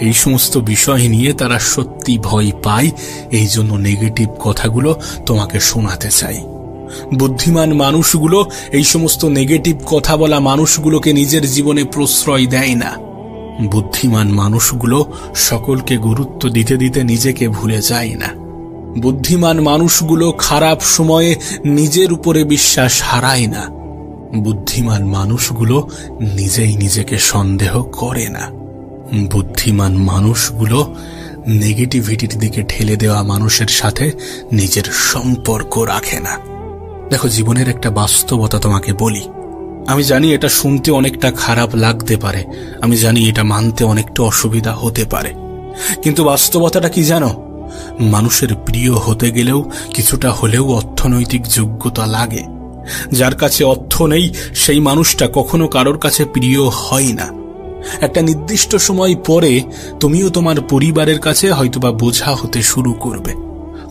এই সমস্ত বিষয় নিয়ে তারা সত্যি ভয় পায়, এই জন্য নেগেটিভ কথাগুলো তোমাকে শোনাতে চাই। বুদ্ধিমান মানুষগুলো এই সমস্ত নেগেটিভ কথা বলা মানুষগুলোকে নিজের জীবনে প্রশ্রয় দেয় না। বুদ্ধিমান মানুষগুলো সকলকে গুরুত্ব দিতে দিতে নিজেকে ভুলে যায় না। বুদ্ধিমান মানুষগুলো খারাপ সময়ে নিজের উপরে বিশ্বাস হারায় না। বুদ্ধিমান মানুষগুলো নিজেই নিজেকে সন্দেহ করে না। বুদ্ধিমান মানুষগুলো নেগেটিভিটির দিকে ঠেলে দেওয়া মানুষের সাথে নিজের সম্পর্ক রাখে না। দেখো, জীবনের একটা বাস্তবতা তোমাকে বলি। আমি জানি এটা শুনতে অনেকটা খারাপ লাগতে পারে, আমি জানি এটা মানতে অনেকটা অসুবিধা হতে পারে, কিন্তু বাস্তবতাটা কি জানো? মানুষের প্রিয় হতে গেলেও কিছুটা হলেও অর্থনৈতিক যোগ্যতা লাগে। যার কাছে অর্থ নেই সেই মানুষটা কখনো কারোর কাছে প্রিয় হয় না। একটা নির্দিষ্ট সময় পরে তুমিও তোমার পরিবারের কাছে হয়তোবা বোঝা হতে শুরু করবে।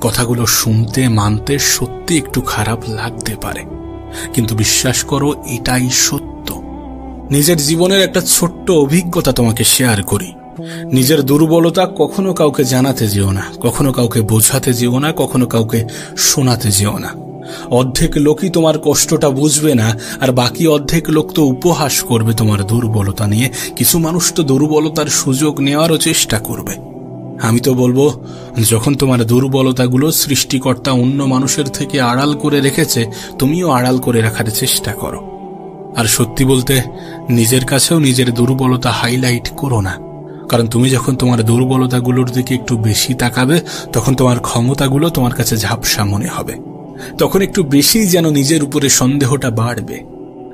কথাগুলো শুনতে মানতে সত্যি একটু খারাপ লাগতে পারে, কিন্তু বিশ্বাস করো এটাই সত্য। নিজের জীবনের একটা ছোট্ট অভিজ্ঞতা তোমাকে শেয়ার করি। নিজের দুর্বলতা কখনো কাউকে জানাতে যেও না, কখনো কাউকে বোঝাতে যেও না, কখনো কাউকে শোনাতে যেও না। অর্ধেক লোকই তোমার কষ্টটা বুঝবে না, আর বাকি অর্ধেক লোক তো উপহাস করবে তোমার দুর্বলতা নিয়ে। কিছু মানুষ তো দুর্বলতার সুযোগ নেওয়ারও চেষ্টা করবে। আমি তো বলবো, যখন তোমার দুর্বলতাগুলো সৃষ্টিকর্তা অন্য মানুষের থেকে আড়াল করে রেখেছে, তুমিও আড়াল করে রাখার চেষ্টা করো। আর সত্যি বলতে, নিজের কাছেও নিজের দুর্বলতা হাইলাইট করো না, কারণ তুমি যখন তোমার দুর্বলতাগুলোর দিকে একটু বেশি তাকাবে, তখন তোমার ক্ষমতাগুলো তোমার কাছে ঝাপসা মনে হবে, তখন একটু বেশি যেন নিজের উপরে সন্দেহটা বাড়বে।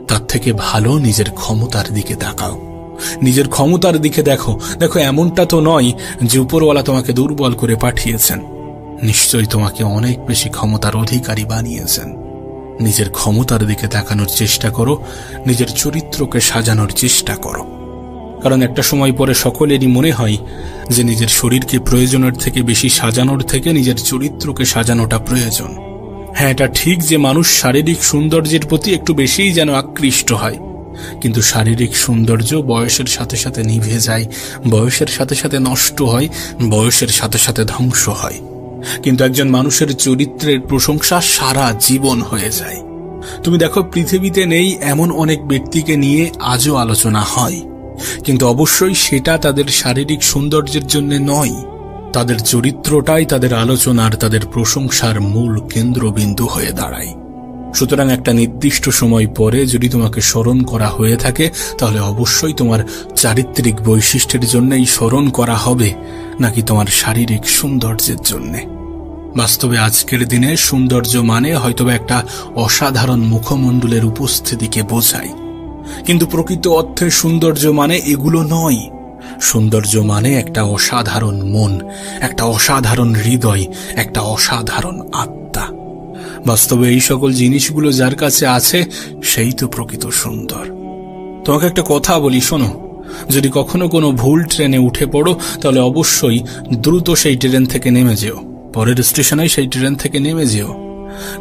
তার থেকে ভালো নিজের ক্ষমতার দিকে তাকাও, নিজের ক্ষমতার দিকে দেখো। দেখো, এমনটা তো নয় যে উপরওয়ালা তোমাকে দুর্বল করে পাঠিয়েছেন, নিশ্চয়ই তোমাকে অনেক বেশি ক্ষমতার অধিকারী বানিয়েছেন। নিজের ক্ষমতার দিকে তাকানোর চেষ্টা করো, নিজের চরিত্রকে সাজানোর চেষ্টা করো। কারণ একটা সময় পরে সকলেরই মনে হয় যে নিজের শরীরকে প্রয়োজনের থেকে বেশি সাজানোর থেকে নিজের চরিত্রকে সাজানোটা প্রয়োজন। হ্যাঁ, এটা ঠিক যে মানুষ শারীরিক সৌন্দর্যের প্রতি একটু বেশিই যেন আকৃষ্ট হয়, কিন্তু শারীরিক সৌন্দর্য বয়সের সাথে সাথে নিভে যায়, বয়সের সাথে সাথে নষ্ট হয়, বয়সের সাথে সাথে ধ্বংস হয়। কিন্তু একজন মানুষের চরিত্রের প্রশংসা সারা জীবন হয়ে যায়। তুমি দেখো, পৃথিবীতে নেই এমন অনেক ব্যক্তিকে নিয়ে আজও আলোচনা হয়, কিন্তু অবশ্যই সেটা তাদের শারীরিক সৌন্দর্যের জন্য নয়। তাদের চরিত্রটাই তাদের আলোচনার, তাদের প্রশংসার মূল কেন্দ্রবিন্দু হয়ে দাঁড়ায়। সুতরাং একটা নির্দিষ্ট সময় পরে যদি তোমাকে স্মরণ করা হয়ে থাকে, তাহলে অবশ্যই তোমার চারিত্রিক বৈশিষ্ট্যের জন্যই স্মরণ করা হবে, নাকি তোমার শারীরিক সৌন্দর্যের জন্যে। বাস্তবে আজকের দিনে সৌন্দর্য মানে হয়তোবা একটা অসাধারণ মুখমণ্ডলের উপস্থিতিকে বোঝায়, কিন্তু প্রকৃত অর্থে সৌন্দর্য মানে এগুলো নয়। সৌন্দর্য মানে একটা অসাধারণ মন, একটা অসাধারণ হৃদয়, একটা অসাধারণ আত্মা। বাস্তবে এই সকল জিনিসগুলো যার কাছে আছে, সেই তো প্রকৃত সুন্দর। তোমাকে একটা কথা বলি, শোনো। যদি কখনো কোনো ভুল ট্রেনে উঠে পড়ো, তাহলে অবশ্যই দ্রুত সেই ট্রেন থেকে নেমে যেও, পরের স্টেশনে সেই ট্রেন থেকে নেমে যেও।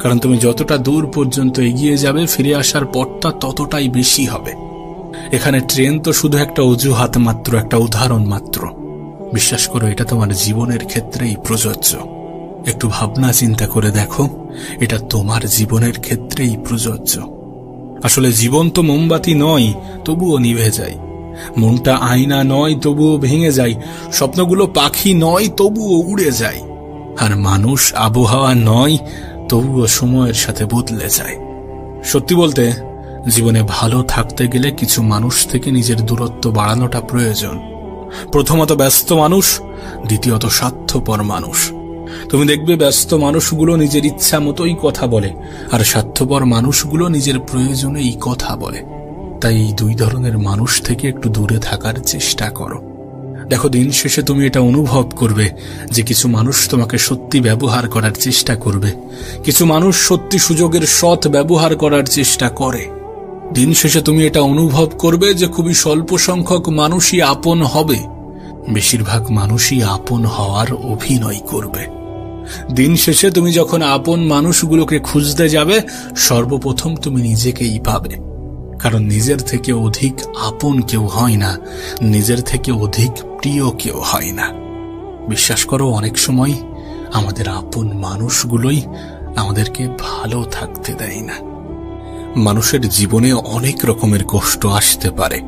কারণ তুমি যতটা দূর পর্যন্ত এগিয়ে যাবে, ফিরে আসার পথটা ততটাই বেশি হবে। এখানে ট্রেন তো শুধু একটা অজুহাত মাত্র, একটা উদাহরণ মাত্র। বিশ্বাস করো, এটা তোমার জীবনের ক্ষেত্রেই প্রযোজ্য। একটু ভাবনা চিন্তা করে দেখো, এটা তোমার জীবনের ক্ষেত্রেই প্রযোজ্য। আসলে জীবন তো মোমবাতি নয়, তবুও নিভে যায়। মনটা আয়না নয়, তবুও ভেঙে যায়। স্বপ্নগুলো পাখি নয়, তবুও উড়ে যায়। আর মানুষ আবহাওয়া নয়, তবুও সময়ের সাথে বদলে যায়। সত্যি বলতে, জীবনে ভালো থাকতে গেলে কিছু মানুষ থেকে নিজের দূরত্ব বাড়ানোটা প্রয়োজন। প্রথমত ব্যস্ত মানুষ, দ্বিতীয়ত স্বার্থপর মানুষ। তুমি দেখবে ব্যস্ত মানুষগুলো নিজের ইচ্ছা মতোই কথা বলে, আর স্বার্থপর মানুষগুলো নিজের প্রয়োজনেই কথা বলে। তাই এই দুই ধরনের মানুষ থেকে একটু দূরে থাকার চেষ্টা করো। দেখো, দিন শেষে তুমি এটা অনুভব করবে যে কিছু মানুষ তোমাকে সত্যি ব্যবহার করার চেষ্টা করবে, কিছু মানুষ সত্যি সুযোগের সৎ ব্যবহার করার চেষ্টা করে। দিন শেষে তুমি এটা অনুভব করবে যে খুবই স্বল্প সংখ্যক মানুষই আপন হবে, বেশিরভাগ মানুষই আপন হওয়ার অভিনয় করবে। দিন শেষে তুমি যখন আপন মানুষগুলোকে খুঁজতে যাবে, সর্বপ্রথম তুমি নিজেকেই পাবে। কারণ নিজের থেকে অধিক আপন কেউ হয় না, নিজের থেকে অধিক প্রিয় কেউ হয় না। বিশ্বাস করো, অনেক সময় আমাদের আপন মানুষগুলোই আমাদেরকে ভালো থাকতে দেয় না। মানুষের জীবনে অনেক রকমের কষ্ট আসতে পারে।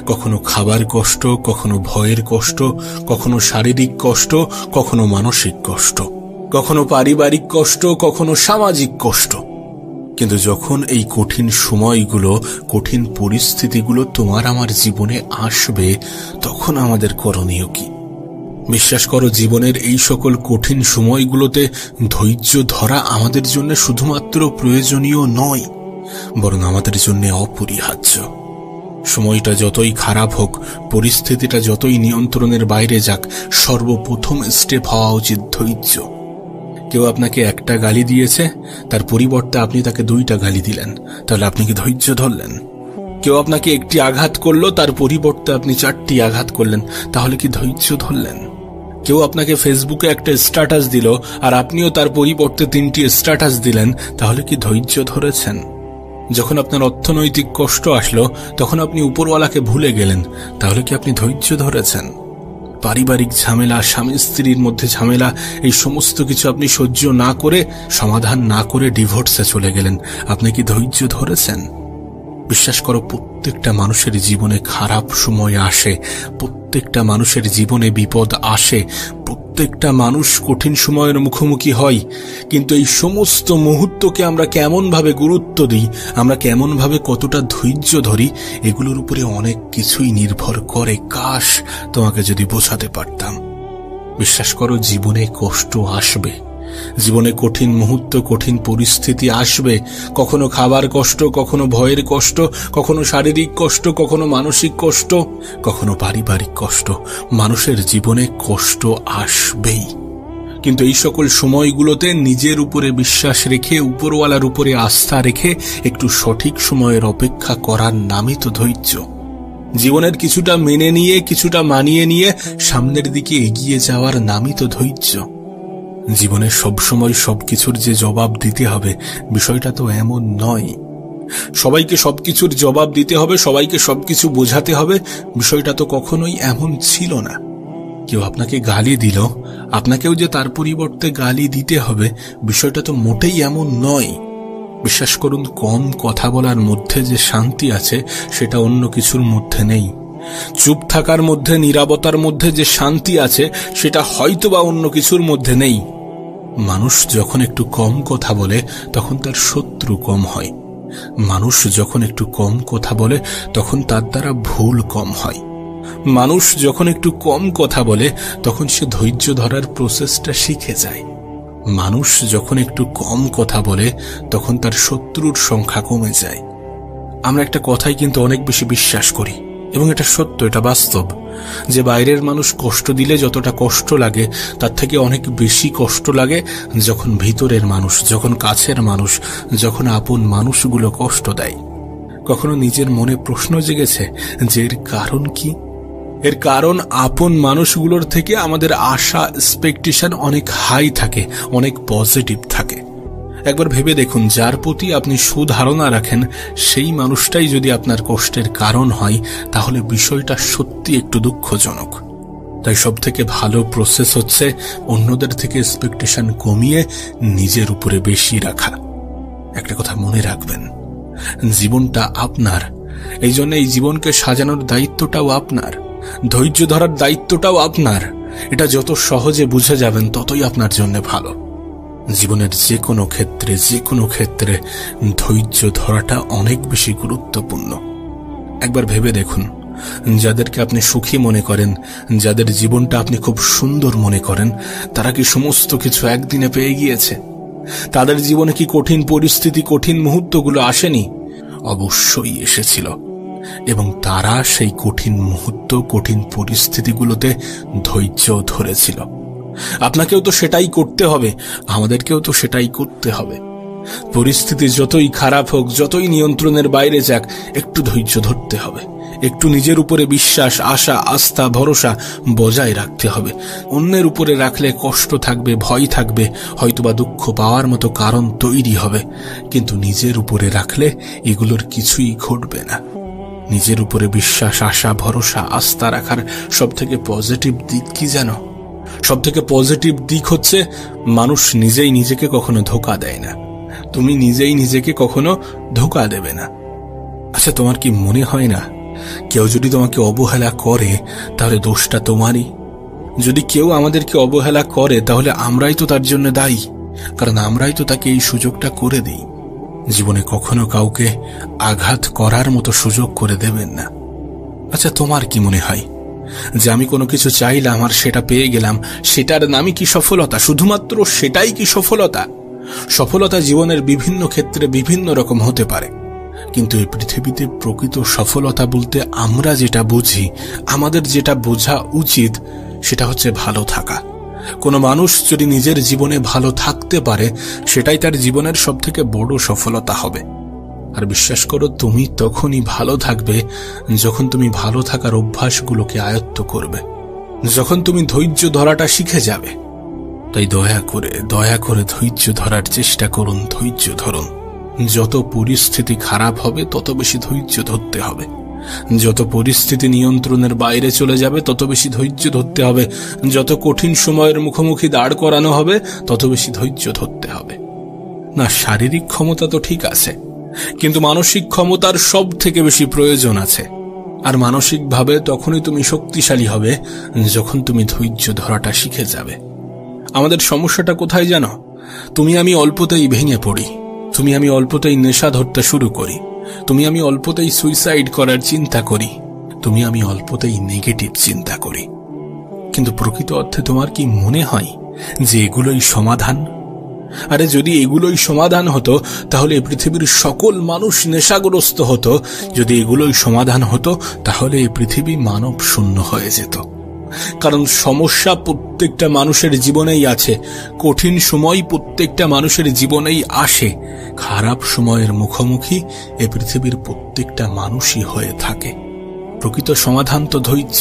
কখনো খাবার কষ্ট, কখনো ভয়ের কষ্ট, কখনো শারীরিক কষ্ট, কখনো মানসিক কষ্ট, কখনো পারিবারিক কষ্ট, কখনো সামাজিক কষ্ট। কিন্তু যখন এই কঠিন সময়গুলো, কঠিন পরিস্থিতিগুলো তোমার আমার জীবনে আসবে, তখন আমাদের করণীয় কি? বিশ্বাস করো, জীবনের এই সকল কঠিন সময়গুলোতে ধৈর্য ধরা আমাদের জন্য শুধুমাত্র প্রয়োজনীয় নয়, বরং আমাদের জন্য অপরিহার্য। সময়টা যতই খারাপ হোক, পরিস্থিতিটা যতই নিয়ন্ত্রণের বাইরে যাক, সর্বপ্রথম স্টেপ হওয়া উচিত ধৈর্য। কেউ আপনাকে একটা গালি দিয়েছে, তার পরিবর্তে আপনি তাকে 2টা গালি দিলেন, তাহলে আপনি কি ধৈর্য ধরলেন? কেউ আপনাকে একটি আঘাত করলো, তার পরিবর্তে আপনি 4টি আঘাত করলেন, তাহলে কি ধৈর্য ধরলেন? কেউ আপনাকে ফেসবুকে একটা স্ট্যাটাস দিল, আর আপনিও তার পরিবর্তে 3টি স্ট্যাটাস দিলেন, তাহলে কি ধৈর্য ধরেছেন? যখন আপনার অর্থনৈতিক কষ্ট আসলো, তখন আপনি উপরওয়ালাকে ভুলে গেলেন, তাহলে কি আপনি ধৈর্য ধরেছেন? পারিবারিক ঝামেলা, স্বামী স্ত্রীর মধ্যে ঝামেলা, এই সমস্ত কিছু আপনি সহ্য না করে, সমাধান না করে ডিভোর্সে চলে গেলেন, আপনি কি ধৈর্য ধরেছেন? বিশ্বাস করো, প্রত্যেকটা মানুষের জীবনে খারাপ সময় আসে, প্রত্যেকটা মানুষের জীবনে বিপদ আসে, প্রত্যেকটা মানুষ কঠিন সময়ের মুখোমুখি হয়। কিন্তু এই সমস্ত মুহূর্তকে আমরা কেমন ভাবে গুরুত্ব দিই, আমরা কেমন ভাবে কতটা ধৈর্য ধরি, এগুলোর উপরে অনেক কিছুই নির্ভর করে। কাশ তোমাকে যদি বোঝাতে পারতাম। বিশ্বাস করো, জীবনে কষ্ট আসবে, জীবনে কঠিন মুহূর্ত, কঠিন পরিস্থিতি আসবে। কখনো খাবার কষ্ট, কখনো ভয়ের কষ্ট, কখনো শারীরিক কষ্ট, কখনো মানসিক কষ্ট, কখনো পারিবারিক কষ্ট। মানুষের জীবনে কষ্ট আসবেই। কিন্তু এই সকল সময়গুলোতে নিজের উপরে বিশ্বাস রেখে, উপরওয়ালার উপরে আস্থা রেখে একটু সঠিক সময়ের অপেক্ষা করার নামই তো ধৈর্য। জীবনের কিছুটা মেনে নিয়ে, কিছুটা মানিয়ে নিয়ে সামনের দিকে এগিয়ে যাওয়ার নামই তো ধৈর্য। জীবনে সবসময় সবকিছুর যে জবাব দিতে হবে, বিষয়টা তো এমন নয়। সবাইকে সবকিছুর জবাব দিতে হবে, সবাইকে সবকিছু বোঝাতে হবে, বিষয়টা তো কখনোই এমন ছিল না। কেউ আপনাকে গালি দিল, আপনাকেও যে তার পরিবর্তে গালি দিতে হবে, বিষয়টা তো মোটেই এমন নয়। বিশ্বাস করুন, কম কথা বলার মধ্যে যে শান্তি আছে, সেটা অন্য কিছুর মধ্যে নেই। চুপ থাকার মধ্যে, নীরবতার মধ্যে যে শান্তি আছে, সেটা হয়তোবা অন্য কিছুর মধ্যে নেই। মানুষ যখন একটু কম কথা বলে, তখন তার শত্রু কম হয়। মানুষ যখন একটু কম কথা বলে, তখন তার দ্বারা ভুল কম হয়। মানুষ যখন একটু কম কথা বলে, তখন সে ধৈর্য ধরার প্রসেসটা শিখে যায়। মানুষ যখন একটু কম কথা বলে, তখন তার শত্রুর সংখ্যা কমে যায়। আমরা একটা কথাই কিন্তু অনেক বেশি বিশ্বাস করি, এবং এটা সত্য, এটা বাস্তব, যে বাইরের মানুষ কষ্ট দিলে যতটা কষ্ট লাগে, তার থেকে অনেক বেশি কষ্ট লাগে যখন ভিতরের মানুষ, যখন কাছের মানুষ, যখন আপন মানুষগুলো কষ্ট দেয়। কখনো নিজের মনে প্রশ্ন জেগেছে যে এর কারণ কি? এর কারণ, আপন মানুষগুলোর থেকে আমাদের আশা, এক্সপেকটেশন অনেক হাই থাকে, অনেক পজিটিভ থাকে। একবার ভেবে দেখুন, যার প্রতি আপনি সুধারণা রাখেন, সেই মানুষটাই যদি আপনার কষ্টের কারণ হয়, তাহলে বিষয়টা সত্যি একটু দুঃখজনক। তাই সব থেকে ভালো প্রসেস হচ্ছে অন্যদের থেকে এক্সপেকটেশন কমিয়ে নিজের উপরে বেশি রাখা। একটা কথা মনে রাখবেন, জীবনটা আপনার, এই জন্য এই জীবনকে সাজানোর দায়িত্বটাও আপনার, ধৈর্য ধরার দায়িত্বটাও আপনার। এটা যত সহজে বুঝে যাবেন ততই আপনার জন্য ভালো। জীবনের যে কোনো ক্ষেত্রে ধৈর্য ধরাটা অনেক বেশি গুরুত্বপূর্ণ। একবার ভেবে দেখুন, যাদেরকে আপনি সুখী মনে করেন, যাদের জীবনটা আপনি খুব সুন্দর মনে করেন, তারা কি সমস্ত কিছু একদিনে পেয়ে গিয়েছে? তাদের জীবনে কি কঠিন পরিস্থিতি, কঠিন মুহূর্তগুলো আসেনি? অবশ্যই এসেছিল, এবং তারা সেই কঠিন মুহূর্ত, কঠিন পরিস্থিতিগুলোতে ধৈর্য ধরেছিল। আপনাকেও তো সেটাই করতে হবে, আমাদেরকেও তো সেটাই করতে হবে। পরিস্থিতি যতই খারাপ হোক, যতই নিয়ন্ত্রণের বাইরে যাক, একটু ধৈর্য ধরতে হবে, একটু নিজের উপরে বিশ্বাস, আশা, আস্থা, ভরসা বজায় রাখতে হবে। অন্যের উপরে রাখলে কষ্ট থাকবে, ভয় থাকবে, হয়তোবা দুঃখ পাওয়ার মতো কারণ তৈরি হবে, কিন্তু নিজের উপরে রাখলে এগুলোর কিছুই ঘটবে না। নিজের উপরে বিশ্বাস, আশা, ভরসা, আস্থা রাখার সবথেকে পজিটিভ দিক কি জানো? সবথেকে পজিটিভ দিক হচ্ছে মানুষ নিজেই নিজেকে কখনো ধোঁকা দেয় না। তুমি নিজেই নিজেকে কখনো ধোঁকা দেবে না। আচ্ছা, তোমার কি মনে হয় না, কেউ যদি তোমাকে অবহেলা করে তাহলে দোষটা তোমারই? যদি কেউ আমাদেরকে অবহেলা করে তাহলে আমরাই তো তার জন্য দায়ী, কারণ আমরাই তো তাকে এই সুযোগটা করে দিই। জীবনে কখনো কাউকে আঘাত করার মতো সুযোগ করে দেবেন না। আচ্ছা, তোমার কি মনে হয় যে আমি কোনো কিছু চাইলাম আর সেটা পেয়ে গেলাম, সেটার নামই কি সফলতা? শুধুমাত্র সেটাই কি সফলতা? সফলতা জীবনের বিভিন্ন ক্ষেত্রে বিভিন্ন রকম হতে পারে, কিন্তু এই পৃথিবীতে প্রকৃত সফলতা বলতে আমরা যেটা বুঝি, আমাদের যেটা বোঝা উচিত, সেটা হচ্ছে ভালো থাকা। কোনো মানুষ যদি নিজের জীবনে ভালো থাকতে পারে, সেটাই তার জীবনের সবথেকে বড় সফলতা হবে। আর বিশ্বাস করো, তুমি তখনই ভালো থাকবে যখন তুমি ভালো থাকার অভ্যাসগুলোকে আয়ত্ত করবে, যখন তুমি ধৈর্য ধরাটা শিখে যাবে। তাই দয়া করে ধৈর্য ধরার চেষ্টা করুন, ধৈর্য ধরুন। যত পরিস্থিতি খারাপ হবে তত বেশি ধৈর্য ধরতে হবে, যত পরিস্থিতি নিয়ন্ত্রণের বাইরে চলে যাবে তত বেশি ধৈর্য ধরতে হবে, যত কঠিন সময়ের মুখোমুখি দাঁড় করানো হবে তত বেশি ধৈর্য ধরতে হবে। না, শারীরিক ক্ষমতা তো ঠিক আছে, কিন্তু মানসিক ক্ষমতার সব থেকে বেশি প্রয়োজন আছে। আর মানসিকভাবে তখনই তুমি শক্তিশালী হবে যখন তুমি ধৈর্য ধরাটা শিখে যাবে। আমাদের সমস্যাটা কোথায় জানো? তুমি আমি অল্পতেই ভেঙে পড়ি, তুমি আমি অল্পতেই নেশা ধরতে শুরু করি, তুমি আমি অল্পতেই সুইসাইড করার চিন্তা করি, তুমি আমি অল্পতেই নেগেটিভ চিন্তা করি। কিন্তু প্রকৃত অর্থে তোমার কি মনে হয় যে এগুলোই সমাধান? আরে যদি এগুলোই সমাধান হতো তাহলে পৃথিবীর সকল মানুষ নেশাগ্রস্ত হতো। যদি এগুলোই সমাধান হতো তাহলে এই পৃথিবী মানব শূন্য হয়ে যেত। কারণ সমস্যা প্রত্যেকটা মানুষের জীবনেই আছে, কঠিন সময় প্রত্যেকটা মানুষের জীবনেই আসে, খারাপ সময়ের মুখোমুখি এ পৃথিবীর প্রত্যেকটা মানুষই হয়ে থাকে। প্রকৃত সমাধান তো ধৈর্য।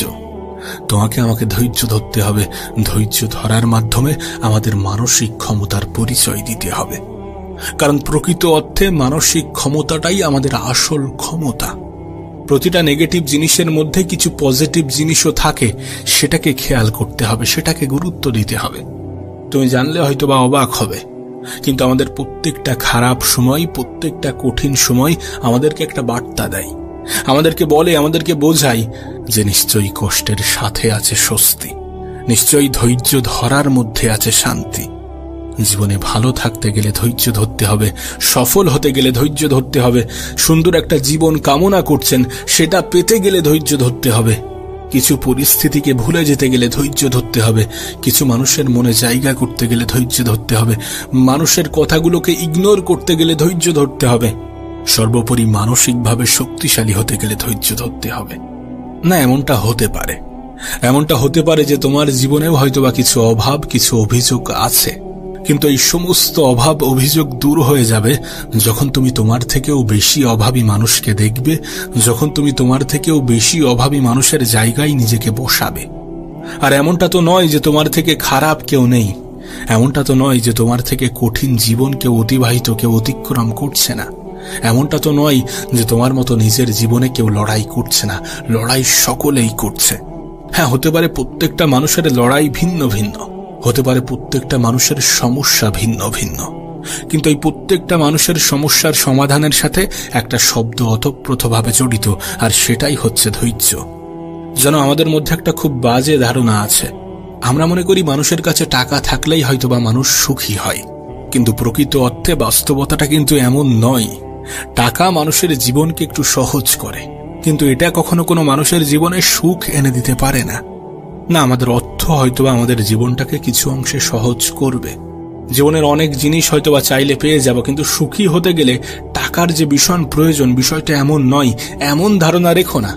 তোমাকে আমাকে ধৈর্য ধরতে হবে, ধৈর্য ধরার মাধ্যমে আমাদের মানসিক ক্ষমতার পরিচয় দিতে হবে। কারণ প্রকৃত অর্থে মানসিক ক্ষমতাটাই আমাদের আসল ক্ষমতা। প্রতিটা নেগেটিভ জিনিসের মধ্যে কিছু পজিটিভ জিনিসও থাকে, সেটাকে খেয়াল করতে হবে, সেটাকে গুরুত্ব দিতে হবে। তুমি জানলে হয়তো বা অবাক হবে, কিন্তু আমাদের প্রত্যেকটা খারাপ সময়, প্রত্যেকটা কঠিন সময় আমাদেরকে একটা বার্তা দেয়, আমাদেরকে বলে, আমাদেরকে বোঝায় যে নিশ্চয়ই কষ্টের সাথে আছে স্বস্তি, নিশ্চয়ই ধৈর্য ধরার মধ্যে আছে শান্তি। জীবনে ভালো থাকতে গেলে ধৈর্য ধরতে হবে, সফল হতে গেলে ধৈর্য ধরতে হবে, সুন্দর একটা জীবন কামনা করছেন সেটা পেতে গেলে ধৈর্য ধরতে হবে, কিছু পরিস্থিতিকে ভুলে যেতে গেলে ধৈর্য ধরতে হবে, কিছু মানুষের মনে জায়গা করতে গেলে ধৈর্য ধরতে হবে, মানুষের কথাগুলোকে ইগনোর করতে গেলে ধৈর্য ধরতে হবে, সর্বোপরি মানসিকভাবে শক্তিশালী হতে গেলে ধৈর্য ধরতে হবে। না, এমনটা হতে পারে যে তোমার জীবনেও হয়তোবা কিছু অভাব, কিছু অভিযোগ আছে, কিন্তু এই সমস্ত অভাব অভিযোগ দূর হয়ে যাবে যখন তুমি তোমার থেকেও বেশি অভাবী মানুষকে দেখবে, যখন তুমি তোমার থেকেও বেশি অভাবী মানুষের জায়গায় নিজেকে বসাবে। আর এমনটা তো নয় যে তোমার থেকে খারাপ কেউ নেই, এমনটা তো নয় যে তোমার থেকে কঠিন জীবন কেউ অতিক্রম করছে না, এমনটা তো নয় যে তোমার মতো নিজের জীবনে কেউ লড়াই করছে না, লড়াই সকলেই করছে। হ্যাঁ, হতে পারে প্রত্যেকটা মানুষের লড়াই ভিন্ন ভিন্ন, হতে পারে প্রত্যেকটা মানুষের সমস্যা ভিন্ন ভিন্ন, কিন্তু এই প্রত্যেকটা মানুষের সমস্যার সমাধানের সাথে একটা শব্দ ওতপ্রোতভাবে জড়িত, আর সেটাই হচ্ছে ধৈর্য। যেন আমাদের মধ্যে একটা খুব বাজে ধারণা আছে। আমরা মনে করি মানুষের কাছে টাকা থাকলেই হয়তোবা মানুষ সুখী হয়, কিন্তু প্রকৃত অর্থে বাস্তবতাটা কিন্তু এমন নয়। টাকা মানুষের জীবনকে একটু সহজ করে, কিন্তু এটা কখনো কোনো মানুষের জীবনে সুখ এনে দিতে পারে না। আমাদের অর্থ হয়তোবা আমাদের জীবনটাকে কিছু অংশে সহজ করবে। জীবনের অনেক জিনিস হয়তোবা চাইলে পেয়ে যাব, কিন্তু সুখী হতে গেলে টাকার যে ভীষণ প্রয়োজন, বিষয়টা এমন নয়। এমন ধারণা রেখো না।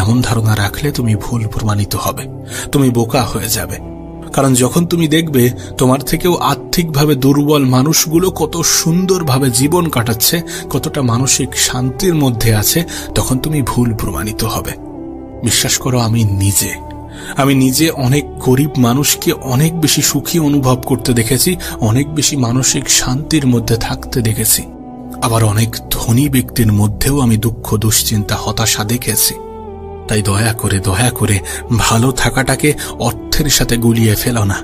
এমন ধারণা রাখলে তুমি ভুল প্রমাণিত হবে, তুমি বোকা হয়ে যাবে। কারণ যখন তুমি দেখবে তোমার থেকেও আর্থিকভাবে দুর্বল মানুষগুলো কত সুন্দরভাবে জীবন কাটাচ্ছে, কতটা মানসিক শান্তির মধ্যে আছে, তখন তুমি ভুল প্রমাণিত হবে। বিশ্বাস করো, আমি নিজে অনেক গরিব মানুষকে অনেক বেশি সুখী অনুভব করতে দেখেছি, অনেক বেশি মানসিক শান্তির মধ্যে থাকতে দেখেছি। আবার অনেক ধনী ব্যক্তির মধ্যেও আমি দুঃখ, দুশ্চিন্তা, হতাশা দেখেছি। তাই দয়া করে ভালো থাকাটাকে অর্থের সাথে গুলিয়ে ফেলো না।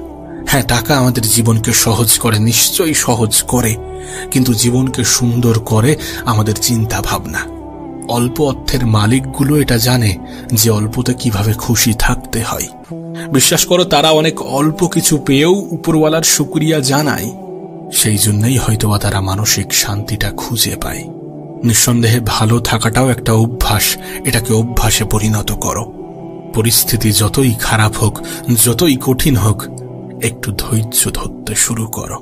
হ্যাঁ, টাকা আমাদের জীবনকে সহজ করে, নিশ্চয়ই সহজ করে, কিন্তু জীবনকে সুন্দর করে আমাদের চিন্তা ভাবনা। অল্প অর্থের মালিকগুলো এটা জানে যে অল্পতে কিভাবে খুশি থাকতে হয়। বিশ্বাস করো, তারা অনেক অল্প কিছু পেয়েও উপরওয়ালার শুকরিয়া জানায়। সেই জন্যই হয়তোবা তারা মানসিক শান্তিটা খুঁজে পায়। নিঃসন্দেহে ভালো থাকাটাও একটা অভ্যাস। এটাকে অভ্যাসে পরিণত করো। পরিস্থিতি যতই খারাপ হোক, যতই কঠিন হোক, একটু ধৈর্য ধরতে শুরু করো।